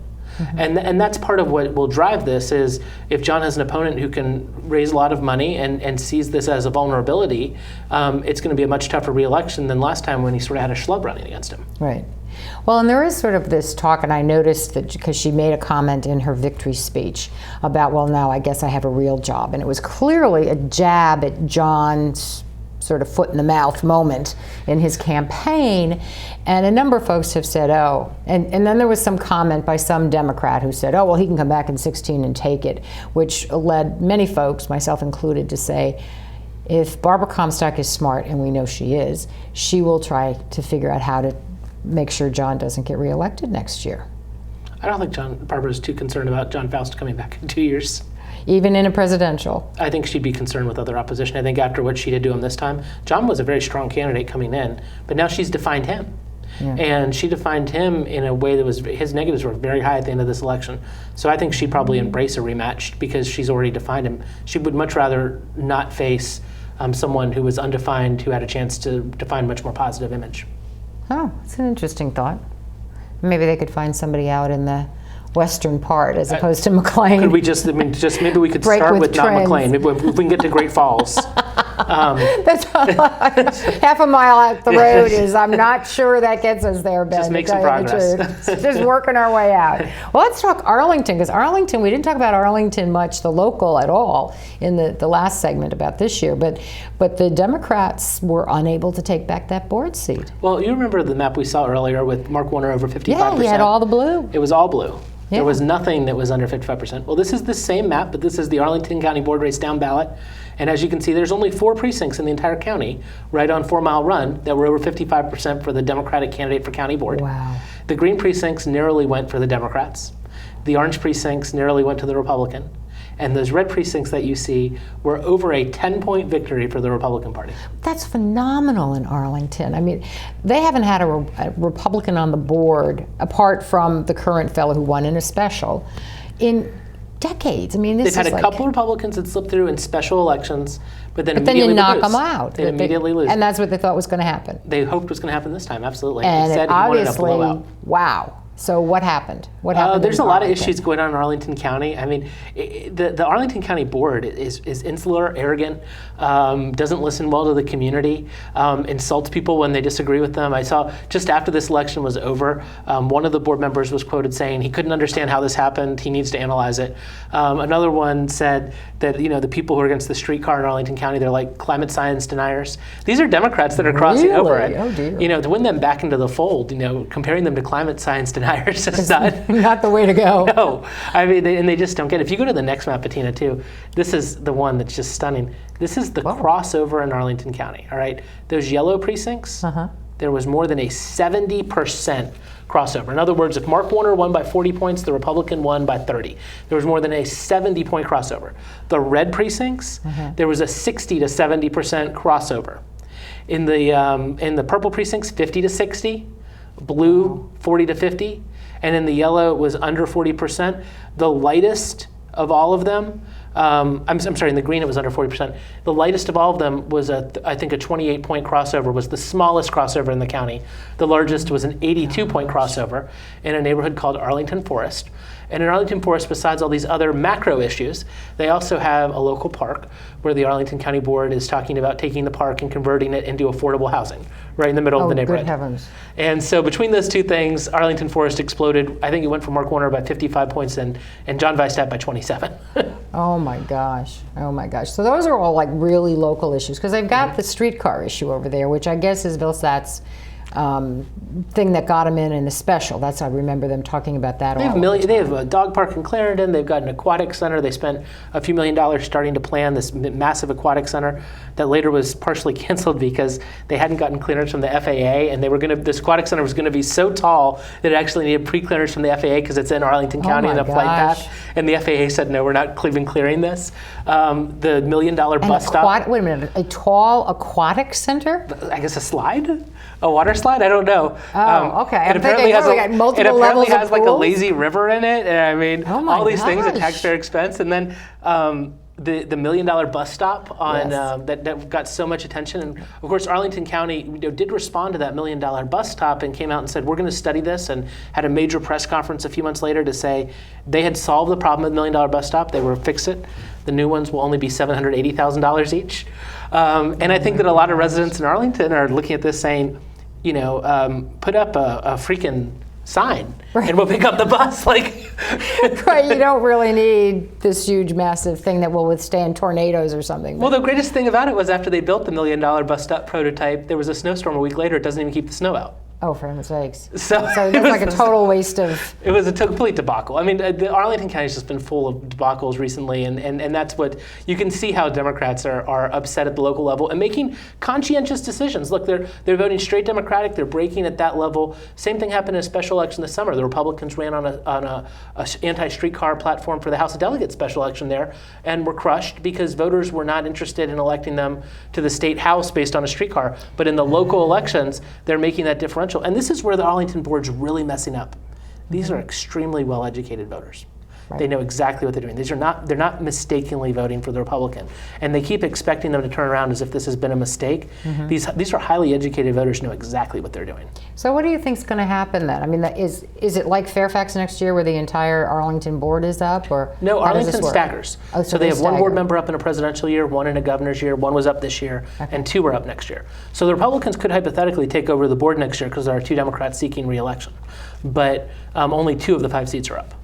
And that's part of what will drive this is if John has an opponent who can raise a lot of money and sees this as a vulnerability, it's going to be a much tougher re-election than last time when he sort of had a schlub running against him. Right. Well, and there is sort of this talk, and I noticed that because she made a comment in her victory speech about, well, now I guess I have a real job. And it was clearly a jab at John's sort of foot in the mouth moment in his campaign. And a number of folks have said, oh, and then there was some comment by some Democrat who said, oh, well, he can come back in 16 and take it, which led many folks, myself included, to say, if Barbara Comstock is smart, and we know she is, she will try to figure out how to make sure John doesn't get reelected next year. I don't think Barbara's too concerned about John Faust coming back in 2 years. Even in a presidential? I think she'd be concerned with other opposition. I think after what she did to him this time, John was a very strong candidate coming in, but now she's defined him. Yeah. And she defined him in a way that was, his negatives were very high at the end of this election. So I think she'd probably embrace a rematch because she's already defined him. She would much rather not face someone who was undefined, who had a chance to define a much more positive image. Oh, it's an interesting thought. Maybe they could find somebody out in the western part as opposed to McLean. Could we just maybe we could start with not McLean. Maybe if we can get to Great Falls. That's half a mile out the road is, I'm not sure that gets us there, Ben. Just make some progress. Just working our way out. Well, let's talk Arlington, because Arlington, we didn't talk about Arlington much, the local at all, in the last segment about this year, but the Democrats were unable to take back that board seat. Well, you remember the map we saw earlier with Mark Warner over 55%? Yeah, he had all the blue. It was all blue. Yeah. There was nothing that was under 55%. Well, this is the same map, but this is the Arlington County board race down ballot. And as you can see, there's only 4 precincts in the entire county, right on 4 Mile Run, that were over 55% for the Democratic candidate for county board. Wow. The green precincts narrowly went for the Democrats. The orange precincts narrowly went to the Republican. And those red precincts that you see were over a 10-point victory for the Republican Party. That's phenomenal in Arlington. I mean, they haven't had a Republican on the board, apart from the current fellow who won in a special, in decades. I mean, they've had a couple Republicans that slipped through in special elections, but then immediately you knock lose. them out. They immediately lose. And that's what they thought was going to happen. They hoped was going to happen this time, absolutely. And he said obviously, he wanted a blowout. Wow. So what happened? What happened? There's a lot of issues going on in Arlington County. I mean, the Arlington County board is insular, arrogant, doesn't listen well to the community, insults people when they disagree with them. I saw just after this election was over, one of the board members was quoted saying he couldn't understand how this happened. He needs to analyze it. Another one said that the people who are against the streetcar in Arlington County, they're like climate science deniers. These are Democrats that are crossing over it. Oh dear. To win them back into the fold, comparing them to climate science deniers is not the way to go. No, I mean, and they just don't get it. If you go to the next map, Bettina, too, this is the one that's just stunning. This is the crossover in Arlington County, all right? Those yellow precincts, there was more than a 70% crossover. In other words, if Mark Warner won by 40 points, the Republican won by 30. There was more than a 70-point crossover. The red precincts, there was a 60 to 70% crossover. In the purple precincts, 50 to 60. Blue, 40 to 50, and in the yellow it was under 40%. The lightest of all of them, I'm sorry, in the green it was under 40%. The lightest of all of them was I think a 28-point crossover, was the smallest crossover in the county. The largest was an 82-point crossover in a neighborhood called Arlington Forest. And in Arlington Forest, besides all these other macro issues, they also have a local park where the Arlington County Board is talking about taking the park and converting it into affordable housing right in the middle of the neighborhood. Good heavens. And so between those two things, Arlington Forest exploded. I think it went for Mark Warner by 55 points and John Weistat by 27. Oh my gosh. Oh my gosh. So those are all like really local issues, because they've got the streetcar issue over there, which I guess is Vilsack's thing that got him in the special. That's, I remember them talking about that. They have a dog park in Clarendon. They've got an aquatic center. They spent a few $1 million starting to plan this massive aquatic center that later was partially canceled because they hadn't gotten clearance from the FAA, and this aquatic center was going to be so tall that it actually needed pre-clearance from the FAA because it's in Arlington County in a flight path. And the FAA said, no, we're not even clearing this. The $1 million bus stop. Wait a minute, a tall aquatic center? I guess a slide? A water slide? I don't know. Oh, okay. It apparently has like a pools? lazy river in it. And I mean, all these things at taxpayer expense. And then the $1 million bus stop on that got so much attention. And of course, Arlington County did respond to that $1 million bus stop and came out and said, we're going to study this, and had a major press conference a few months later to say they had solved the problem with the $1 million bus stop. They were fix it. The new ones will only be $780,000 each. And I think that a lot of residents in Arlington are looking at this saying, put up a freaking sign, and we'll pick up the bus. Like, right, you don't really need this huge, massive thing that will withstand tornadoes or something. Well, the greatest thing about it was after they built the $1 million bus-stop prototype, there was a snowstorm a week later. It doesn't even keep the snow out. Oh, for heaven's sakes. So that's like a total waste of... It was a complete debacle. I mean, the Arlington County's just been full of debacles recently, and that's what, you can see how Democrats are upset at the local level and making conscientious decisions. Look, they're voting straight Democratic, they're breaking at that level. Same thing happened in a special election this summer. The Republicans ran on a anti-streetcar platform for the House of Delegates special election there, and were crushed because voters were not interested in electing them to the state house based on a streetcar. But in the local elections, they're making that differential. And this is where the Arlington board's really messing up. These are extremely well-educated voters. Right. They know exactly what they're doing. They're not mistakenly voting for the Republican. And they keep expecting them to turn around as if this has been a mistake. These are highly educated voters who know exactly what they're doing. So what do you think is going to happen then? I mean, is it like Fairfax next year where the entire Arlington board is up? Or no, Arlington staggers. Oh, so they have one board member up in a presidential year, one in a governor's year, one was up this year, and two are up next year. So the Republicans could hypothetically take over the board next year because there are 2 Democrats seeking re-election. But only 2 of the 5 seats are up.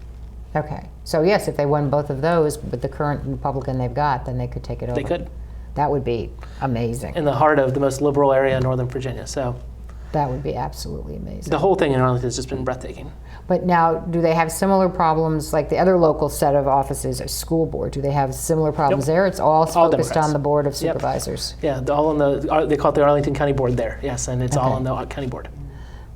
Okay. So yes, if they won both of those with the current Republican they've got, then they could take it over. They could. That would be amazing. In the heart of the most liberal area in Northern Virginia. So that would be absolutely amazing. The whole thing in Arlington has just been breathtaking. But now, do they have similar problems like the other local set of offices, a school board? Do they have similar problems there? It's all focused Democrats. on the Board of Supervisors. Yep. Yeah, all in they call it the Arlington County Board there. Yes, and it's all on the county board.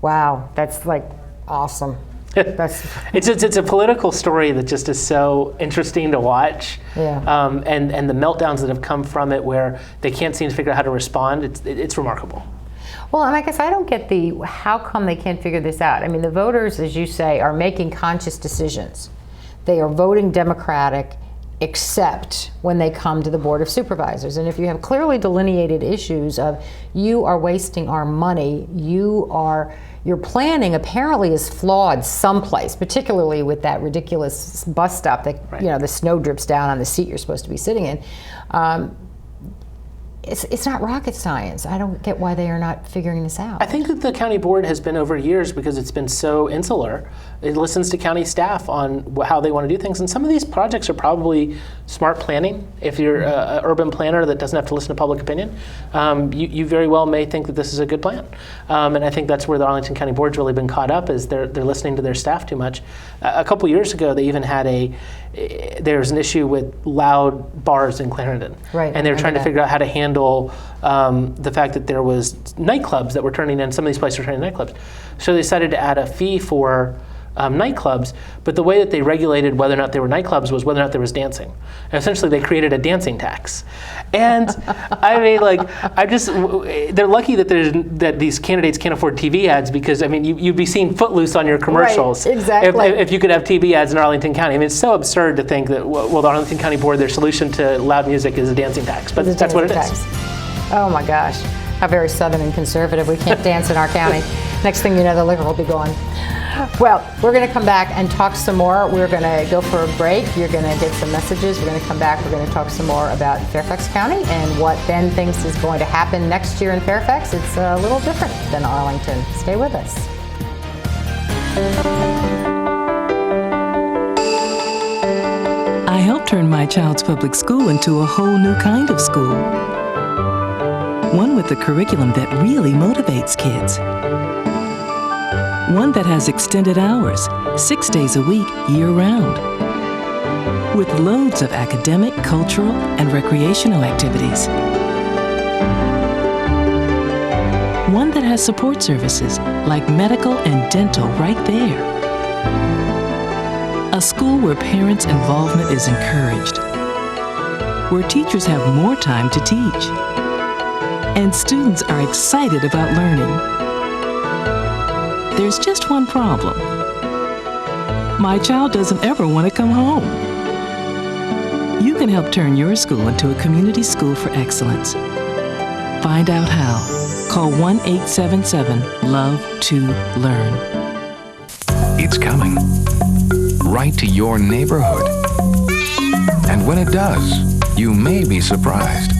Wow, that's like awesome. It's a political story that just is so interesting to watch, and the meltdowns that have come from it, where they can't seem to figure out how to respond. It's remarkable. Well, and I guess I don't get how come they can't figure this out. I mean, the voters, as you say, are making conscious decisions. They are voting Democratic, except when they come to the Board of Supervisors. And if you have clearly delineated issues of you are wasting our money, your planning apparently is flawed someplace, particularly with that ridiculous bus stop that the snow drips down on the seat you're supposed to be sitting in. It's not rocket science. I don't get why they are not figuring this out. I think that the county board has been over years, because it's been so insular. It listens to county staff on how they want to do things. And some of these projects are probably smart planning. If you're an urban planner that doesn't have to listen to public opinion, you very well may think that this is a good plan. And I think that's where the Arlington County Board's really been caught up, is they're listening to their staff too much. A couple years ago, they even had there was an issue with loud bars in Clarendon. Right. And they were trying to figure out how to handle the fact that there was nightclubs that were turning in, some of these places were turning in nightclubs. So they decided to add a fee for nightclubs, but the way that they regulated whether or not they were nightclubs was whether or not there was dancing. And essentially, they created a dancing tax. And I mean, they're lucky that these candidates can't afford TV ads, because I mean, you'd be seeing Footloose on your commercials. Right, exactly. If you could have TV ads in Arlington County. I mean, it's so absurd to think that the Arlington County Board, their solution to loud music is a dancing tax, but that's what it is. Oh my gosh, how very Southern and conservative. We can't dance in our county. Next thing you know, the liquor will be gone. Well, we're going to come back and talk some more. We're going to go for a break. You're going to get some messages. We're going to come back. We're going to talk some more about Fairfax County and what Ben thinks is going to happen next year in Fairfax. It's a little different than Arlington. Stay with us. I helped turn my child's public school into a whole new kind of school. One with a curriculum that really motivates kids. One that has extended hours, 6 days a week, year-round. With loads of academic, cultural, and recreational activities. One that has support services like medical and dental right there. A school where parents' involvement is encouraged. Where teachers have more time to teach. And students are excited about learning. There's just one problem. My child doesn't ever want to come home. You can help turn your school into a community school for excellence. Find out how. Call 1-877-LOVE-TO-LEARN. It's coming. Right to your neighborhood. And when it does, you may be surprised.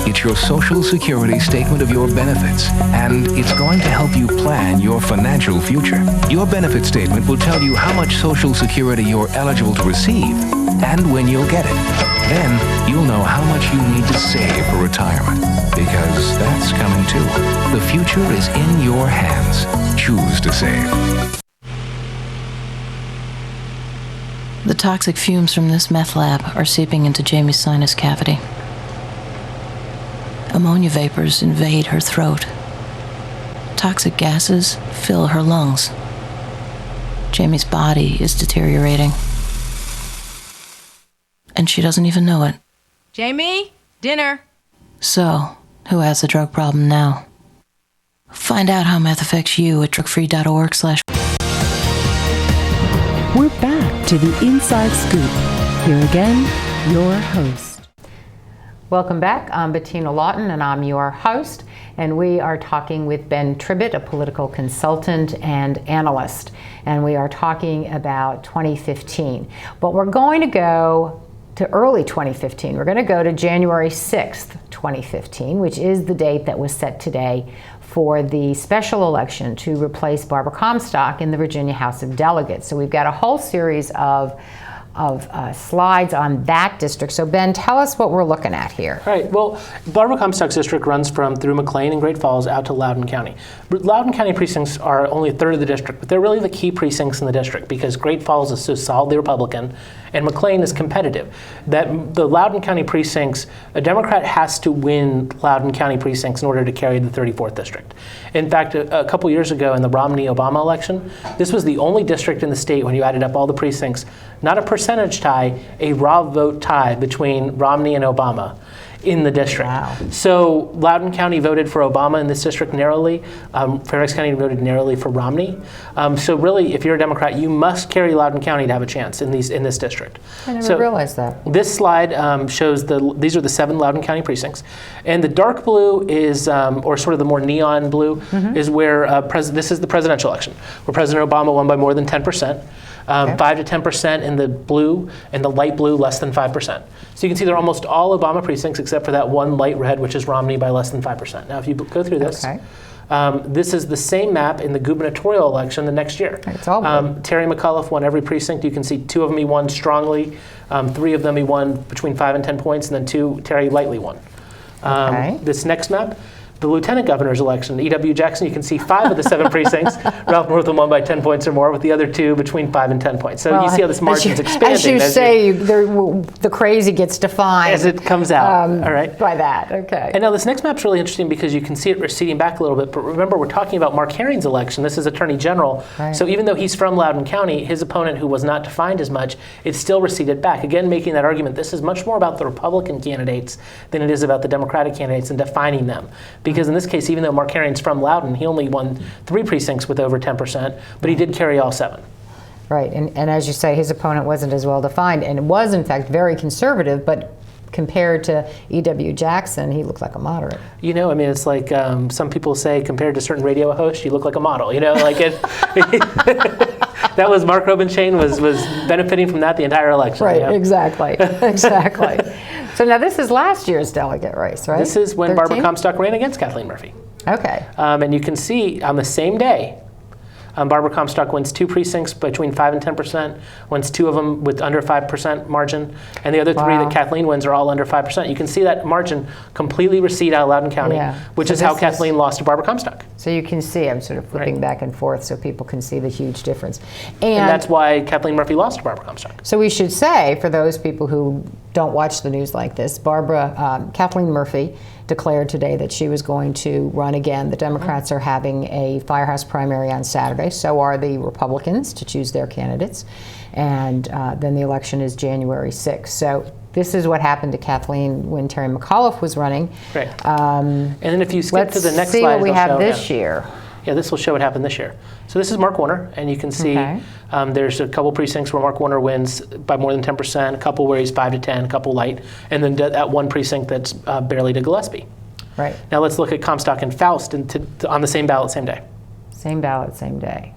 It's your Social Security statement of your benefits, and it's going to help you plan your financial future. Your benefit statement will tell you how much Social Security you're eligible to receive and when you'll get it. Then you'll know how much you need to save for retirement, because that's coming too. The future is in your hands. Choose to save. The toxic fumes from this meth lab are seeping into Jamie's sinus cavity. Ammonia vapors invade her throat. Toxic gases fill her lungs. Jamie's body is deteriorating. And she doesn't even know it. Jamie, dinner. So, who has the drug problem now? Find out how meth affects you at drugfree.org/. We're back to the Inside Scoop. Here again, your host. Welcome back. I'm Bettina Lawton, and I'm your host. And we are talking with Ben Tribbett, a political consultant and analyst. And we are talking about 2015. But we're going to go to early 2015. We're going to go to January 6th, 2015, which is the date that was set today for the special election to replace Barbara Comstock in the Virginia House of Delegates. So we've got a whole series of slides on that district. So Ben, tell us what we're looking at here. Right. Well, Barbara Comstock's district runs through McLean and Great Falls out to Loudoun County. Loudoun County precincts are only a third of the district, but they're really the key precincts in the district because Great Falls is so solidly Republican and McLean is competitive. That the Loudoun County precincts, a Democrat has to win Loudoun County precincts in order to carry the 34th district. In fact, a couple years ago in the Romney-Obama election, this was the only district in the state when you added up all the precincts, not a percentage tie, a raw vote tie between Romney and Obama in the district. Wow. So Loudoun County voted for Obama in this district narrowly. Fairfax County voted narrowly for Romney. So really, if you're a Democrat, you must carry Loudoun County to have a chance in this district. I never realized that. This slide shows these are the 7 Loudoun County precincts. And the dark blue is, or sort of the more neon blue, is where this is the presidential election, where President Obama won by more than 10%. 5 to 10% in the blue, and the light blue less than 5%. So you can see they're almost all Obama precincts except for that one light red, which is Romney by less than 5%. Now if you go through this, this is the same map in the gubernatorial election the next year. It's all blue. Terry McAuliffe won every precinct. You can see 2 of them he won strongly, 3 of them he won between 5 and 10 points, and then 2 Terry lightly won. This next map, the lieutenant governor's election, E.W. Jackson, you can see 5 of the 7 precincts. Ralph Northam won by 10 points or more, with the other 2 between 5 and 10 points. So you see how this margin's expanding. As you say, the crazy gets defined. As it comes out, all right? By that, okay. And now this next map's really interesting because you can see it receding back a little bit, but remember we're talking about Mark Herring's election. This is Attorney General. Right. So even though he's from Loudoun County, his opponent, who was not defined as much, it still receded back. Again, making that argument, this is much more about the Republican candidates than it is about the Democratic candidates and defining them. Because in this case, even though Mark Herring's from Loudoun, he only won 3 precincts with over 10%, but he did carry all 7. Right, and as you say, his opponent wasn't as well defined, and was in fact very conservative, but compared to E.W. Jackson, he looked like a moderate. You know, I mean, it's like some people say compared to certain radio hosts, you look like a model, you know, like it. That was Mark Robinchain was benefiting from that the entire election. Right, you know? Exactly. So now this is last year's delegate race, right? This is when Barbara Comstock ran against Kathleen Murphy. Okay. And you can see on the same day, Barbara Comstock wins 2 precincts between 5 and 10%, wins 2 of them with under 5% margin, and the other 3 that Kathleen wins are all under 5%. You can see that margin completely recede out of Loudoun County, which is how Kathleen lost to Barbara Comstock. So you can see, I'm sort of flipping back and forth so people can see the huge difference. And that's why Kathleen Murphy lost to Barbara Comstock. So we should say, for those people who don't watch the news like this, Kathleen Murphy declared today that she was going to run again. The Democrats are having a firehouse primary on Saturday. So are the Republicans to choose their candidates. And then the election is January 6th. So this is what happened to Kathleen when Terry McAuliffe was running. Right. And then if you skip to the next slide, let's see what we have this year. Yeah, this will show what happened this year. So this is Mark Warner, and you can see there's a couple precincts where Mark Warner wins by more than 10%, a couple where he's 5 to 10, a couple light, and then that one precinct that's barely to Gillespie. Right. Now let's look at Comstock and Faust on the same ballot, same day. Same ballot, same day.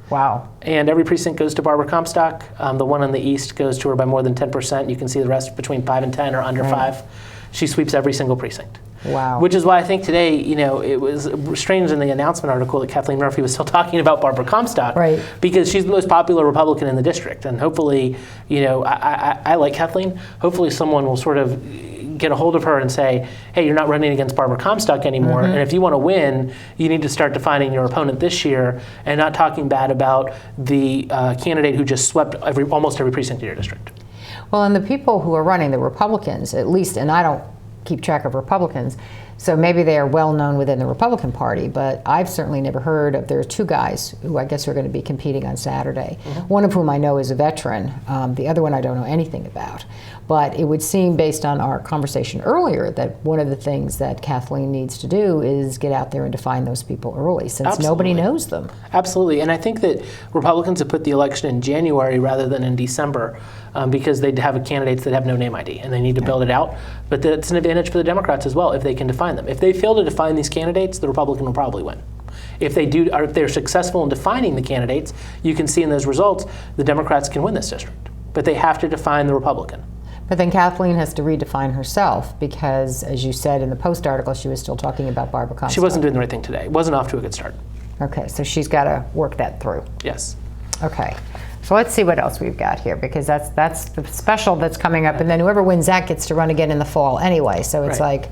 Wow. And every precinct goes to Barbara Comstock. The one on the east goes to her by more than 10%. You can see the rest between 5 and 10 or under 5. she sweeps every single precinct. Wow. Which is why I think today, it was strange in the announcement article that Kathleen Murphy was still talking about Barbara Comstock. Right. Because she's the most popular Republican in the district. And hopefully, I like Kathleen. Hopefully someone will sort of get a hold of her and say, hey, you're not running against Barbara Comstock anymore. Mm-hmm. And if you want to win, you need to start defining your opponent this year and not talking bad about the candidate who just swept almost every precinct in your district. Well, and the people who are running, the Republicans, at least, and I don't keep track of Republicans, so maybe they are well known within the Republican Party, but I've certainly never heard of, there are two guys who I guess are going to be competing on Saturday, one of whom I know is a veteran, the other one I don't know anything about. But it would seem, based on our conversation earlier, that one of the things that Kathleen needs to do is get out there and define those people early, since nobody knows them. Absolutely, and I think that Republicans have put the election in January rather than in December because they have candidates that have no name ID, and they need to build it out. But that's an advantage for the Democrats as well if they can define them. If they fail to define these candidates, the Republican will probably win. If they do, or if they're successful in defining the candidates, you can see in those results the Democrats can win this district. But they have to define the Republican. But then Kathleen has to redefine herself because, as you said in the Post article, she was still talking about Barbara Comstock. She wasn't doing the right thing today. Wasn't off to a good start. Okay, so she's got to work that through. Yes. Okay, so let's see what else we've got here, because that's the special that's coming up, and then whoever wins that gets to run again in the fall anyway. So it's like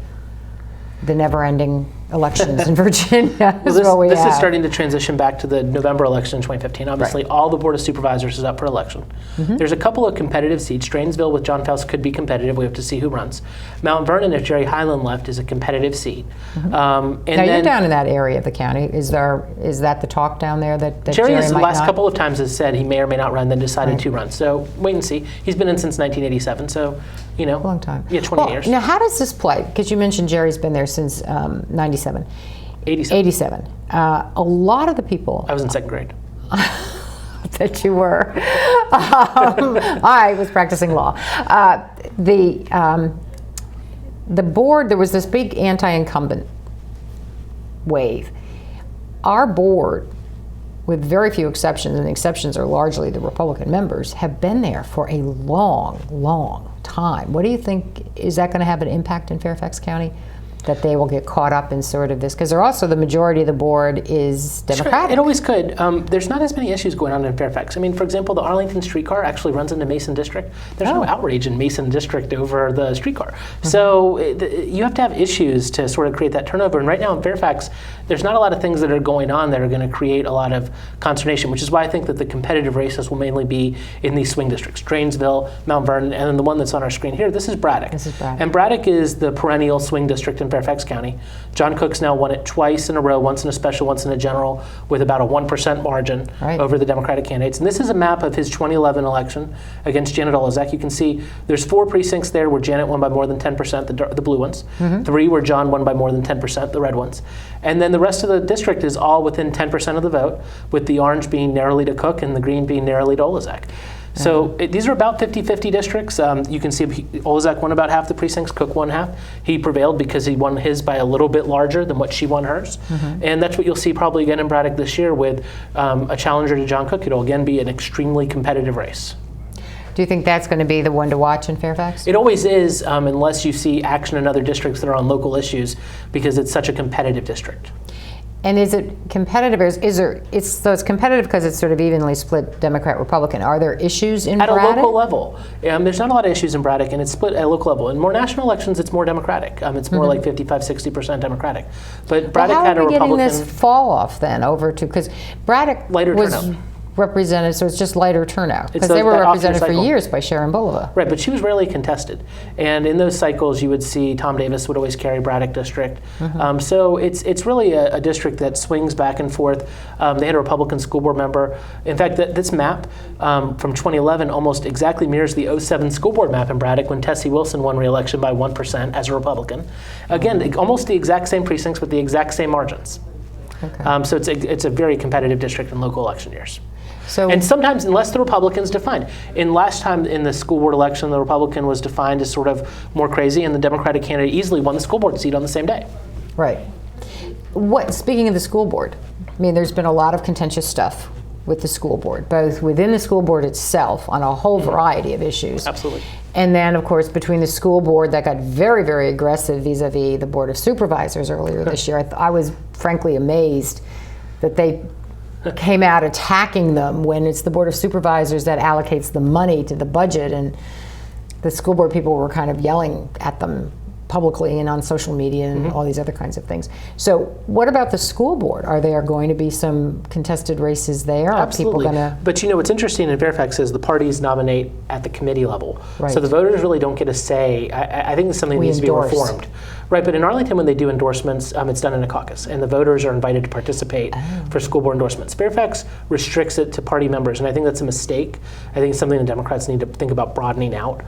the never-ending elections in Virginia. This is starting to transition back to the November election in 2015. Obviously, all the Board of Supervisors is up for election. There's a couple of competitive seats. Drainesville with John Faust could be competitive. We have to see who runs. Mount Vernon, if Jerry Hyland left, is a competitive seat. And now you're down in that area of the county. Is that the talk down there that Jerry has the might last not? couple of times has said he may or may not run, then decided to run. So wait and see. He's been in since 1987, so a long time. Yeah, 20 years. Now, how does this play? Because you mentioned Jerry's been there since 97. 87. A lot of the people. I was in second grade. That you were. I was practicing law. The board, there was this big anti-incumbent wave. Our board, with very few exceptions, and the exceptions are largely the Republican members, have been there for a long, long time. What do you think, is that going to have an impact in Fairfax County? That they will get caught up in sort of this, because they're also, the majority of the board is Democratic. Sure, it always could. There's not as many issues going on in Fairfax. I mean, for example, the Arlington streetcar actually runs into Mason District. There's no outrage in Mason District over the streetcar. So you have to have issues to sort of create that turnover. And right now in Fairfax, there's not a lot of things that are going on that are going to create a lot of consternation, which is why I think that the competitive races will mainly be in these swing districts, Drainesville, Mount Vernon, and then the one that's on our screen here, this is Braddock. And Braddock is the perennial swing district in Fairfax County. John Cook's now won it twice in a row, once in a special, once in a general, with about a 1% margin over the Democratic candidates. And this is a map of his 2011 election against Janet Olezak. You can see there's 4 precincts there where Janet won by more than 10%, the blue ones. 3 where John won by more than 10%, the red ones. And then the rest of the district is all within 10% of the vote, with the orange being narrowly to Cook and the green being narrowly to Olezak. So these are about 50-50 districts. You can see Olezak won about half the precincts, Cook won half. He prevailed because he won his by a little bit larger than what she won hers. And that's what you'll see probably again in Braddock this year with a challenger to John Cook. It'll again be an extremely competitive race. Do you think that's going to be the one to watch in Fairfax? It always is, unless you see action in other districts that are on local issues, because it's such a competitive district. And is it competitive, or it's competitive because it's sort of evenly split Democrat-Republican. Are there issues in Braddock? At a local level. There's not a lot of issues in Braddock, and it's split at a local level. In more national elections, it's more Democratic. It's more like 55-60% Democratic. But Braddock had a Republican. How are we getting this fall off then over to, because Braddock was represented, so it's just lighter turnout, because they were represented for years by Sharon Bulova. Right, but she was rarely contested, and in those cycles you would see Tom Davis would always carry Braddock district. So it's really a district that swings back and forth. They had a Republican school board member. In fact, this map from 2011 almost exactly mirrors the 07 school board map in Braddock when Tessie Wilson won re-election by 1% as a Republican. Again, almost the exact same precincts with the exact same margins. So it's a very competitive district in local election years. And sometimes, unless the Republican's defined. Last time in the school board election, the Republican was defined as sort of more crazy, and the Democratic candidate easily won the school board seat on the same day. Right. Speaking of the school board, I mean, there's been a lot of contentious stuff with the school board, both within the school board itself on a whole variety of issues. Absolutely. And then, of course, between the school board that got very, very aggressive vis-a-vis the Board of Supervisors earlier this year. I was frankly amazed that they came out attacking them when it's the Board of Supervisors that allocates the money to the budget, and the school board people were kind of yelling at them publicly and on social media and all these other kinds of things. So what about the school board? Are there going to be some contested races there? Absolutely. Are people going to... But you know, what's interesting in Fairfax is the parties nominate at the committee level. Right. So the voters really don't get a say. I think it's something that needs to be reformed. Right, but in Arlington, when they do endorsements, it's done in a caucus, and the voters are invited to participate for school board endorsements. Fairfax restricts it to party members, and I think that's a mistake. I think it's something the Democrats need to think about broadening out,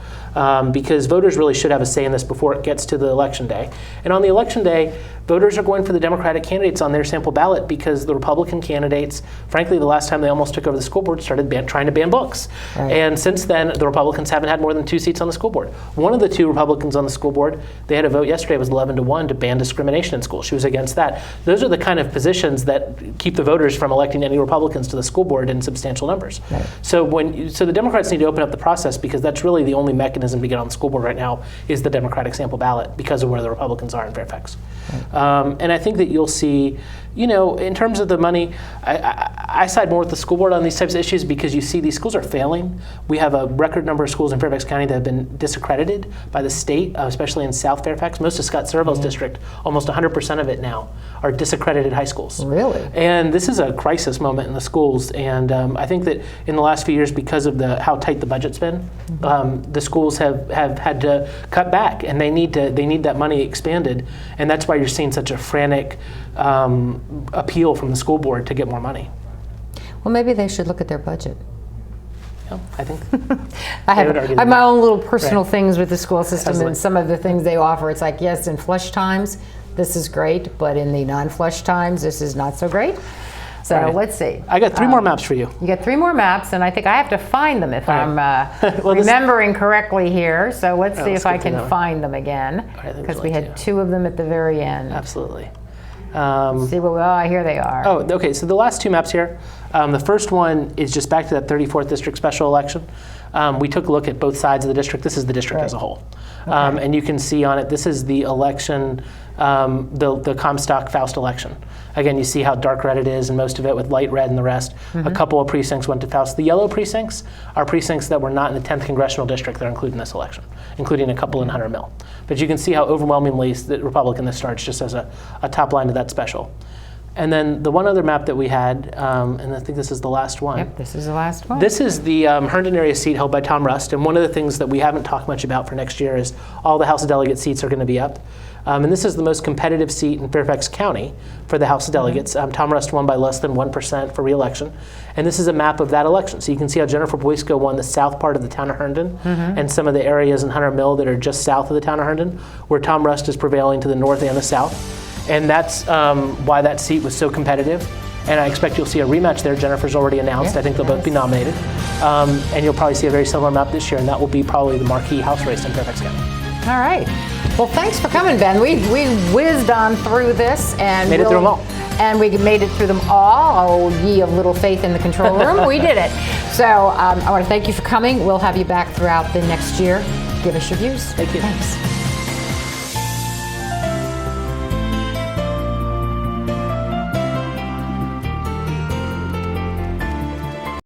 because voters really should have a say in this before it gets to the election day. And on the election day, voters are going for the Democratic candidates on their sample ballot because the Republican candidates, frankly, the last time they almost took over the school board, started trying to ban books. Right. And since then, the Republicans haven't had more than 2 seats on the school board. One of the 2 Republicans on the school board, they had a vote yesterday, was 11-1 to ban discrimination in schools. She was against that. Those are the kind of positions that keep the voters from electing any Republicans to the school board in substantial numbers. Right. So so the Democrats need to open up the process, because that's really the only mechanism to get on the school board right now is the Democratic sample ballot, because of where the Republicans are in Fairfax. Right. And I think that you'll see, you know, in terms of the money, I side more with the school board on these types of issues, because you see these schools are failing. We have a record number of schools in Fairfax County that have been disaccredited by the state, especially in South Fairfax. Most of Scott Serval's district, almost 100% of it now, are disaccredited high schools. Really? And this is a crisis moment in the schools. And I think that in the last few years, because of how tight the budget's been, the schools have had to cut back, and they need that money expanded. And that's why you're seeing such a frantic appeal from the school board to get more money. Well, maybe they should look at their budget. Yeah, I think. I have my own little personal things with the school system. Absolutely. And some of the things they offer. It's like, yes, in flush times, this is great, but in the non-flush times, this is not so great. So let's see. I got 3 more maps for you. You got 3 more maps, and I think I have to find them if I'm remembering correctly here. So let's see if I can find them again, because we had 2 of them at the very end. Absolutely. See what here they are. Oh, okay. So the last 2 maps here. The first one is just back to that 34th district special election. We took a look at both sides of the district. This is the district as a whole. Okay. And you can see on it, this is the election, the Comstock-Faust election. Again, you see how dark red it is, and most of it with light red and the rest. A couple of precincts went to Faust. The yellow precincts are precincts that were not in the 10th congressional district that are included in this election, including a couple in Hunter Mill. But you can see how overwhelmingly the Republican this starts, just as a top line to that special. And then the one other map that we had, and I think this is the last one. Yep, this is the last one. This is the Herndon area seat held by Tom Rust. And one of the things that we haven't talked much about for next year is all the House of Delegate seats are going to be up. And this is the most competitive seat in Fairfax County for the House of Delegates. Tom Rust won by less than 1% for re-election. And this is a map of that election. So you can see how Jennifer Boysko won the south part of the town of Herndon and some of the areas in Hunter Mill that are just south of the town of Herndon, where Tom Rust is prevailing to the north and the south. And that's why that seat was so competitive. And I expect you'll see a rematch there. Jennifer's already announced. I think they'll both be nominated. And you'll probably see a very similar map this year, and that will be probably the marquee House race in Fairfax County. All right. Well, thanks for coming, Ben. We whizzed on through this, and made it through them all. And we made it through them all. Oh, ye of little faith in the control room. We did it. So I want to thank you for coming. We'll have you back throughout the next year. Give us your views. Thank you. Thanks.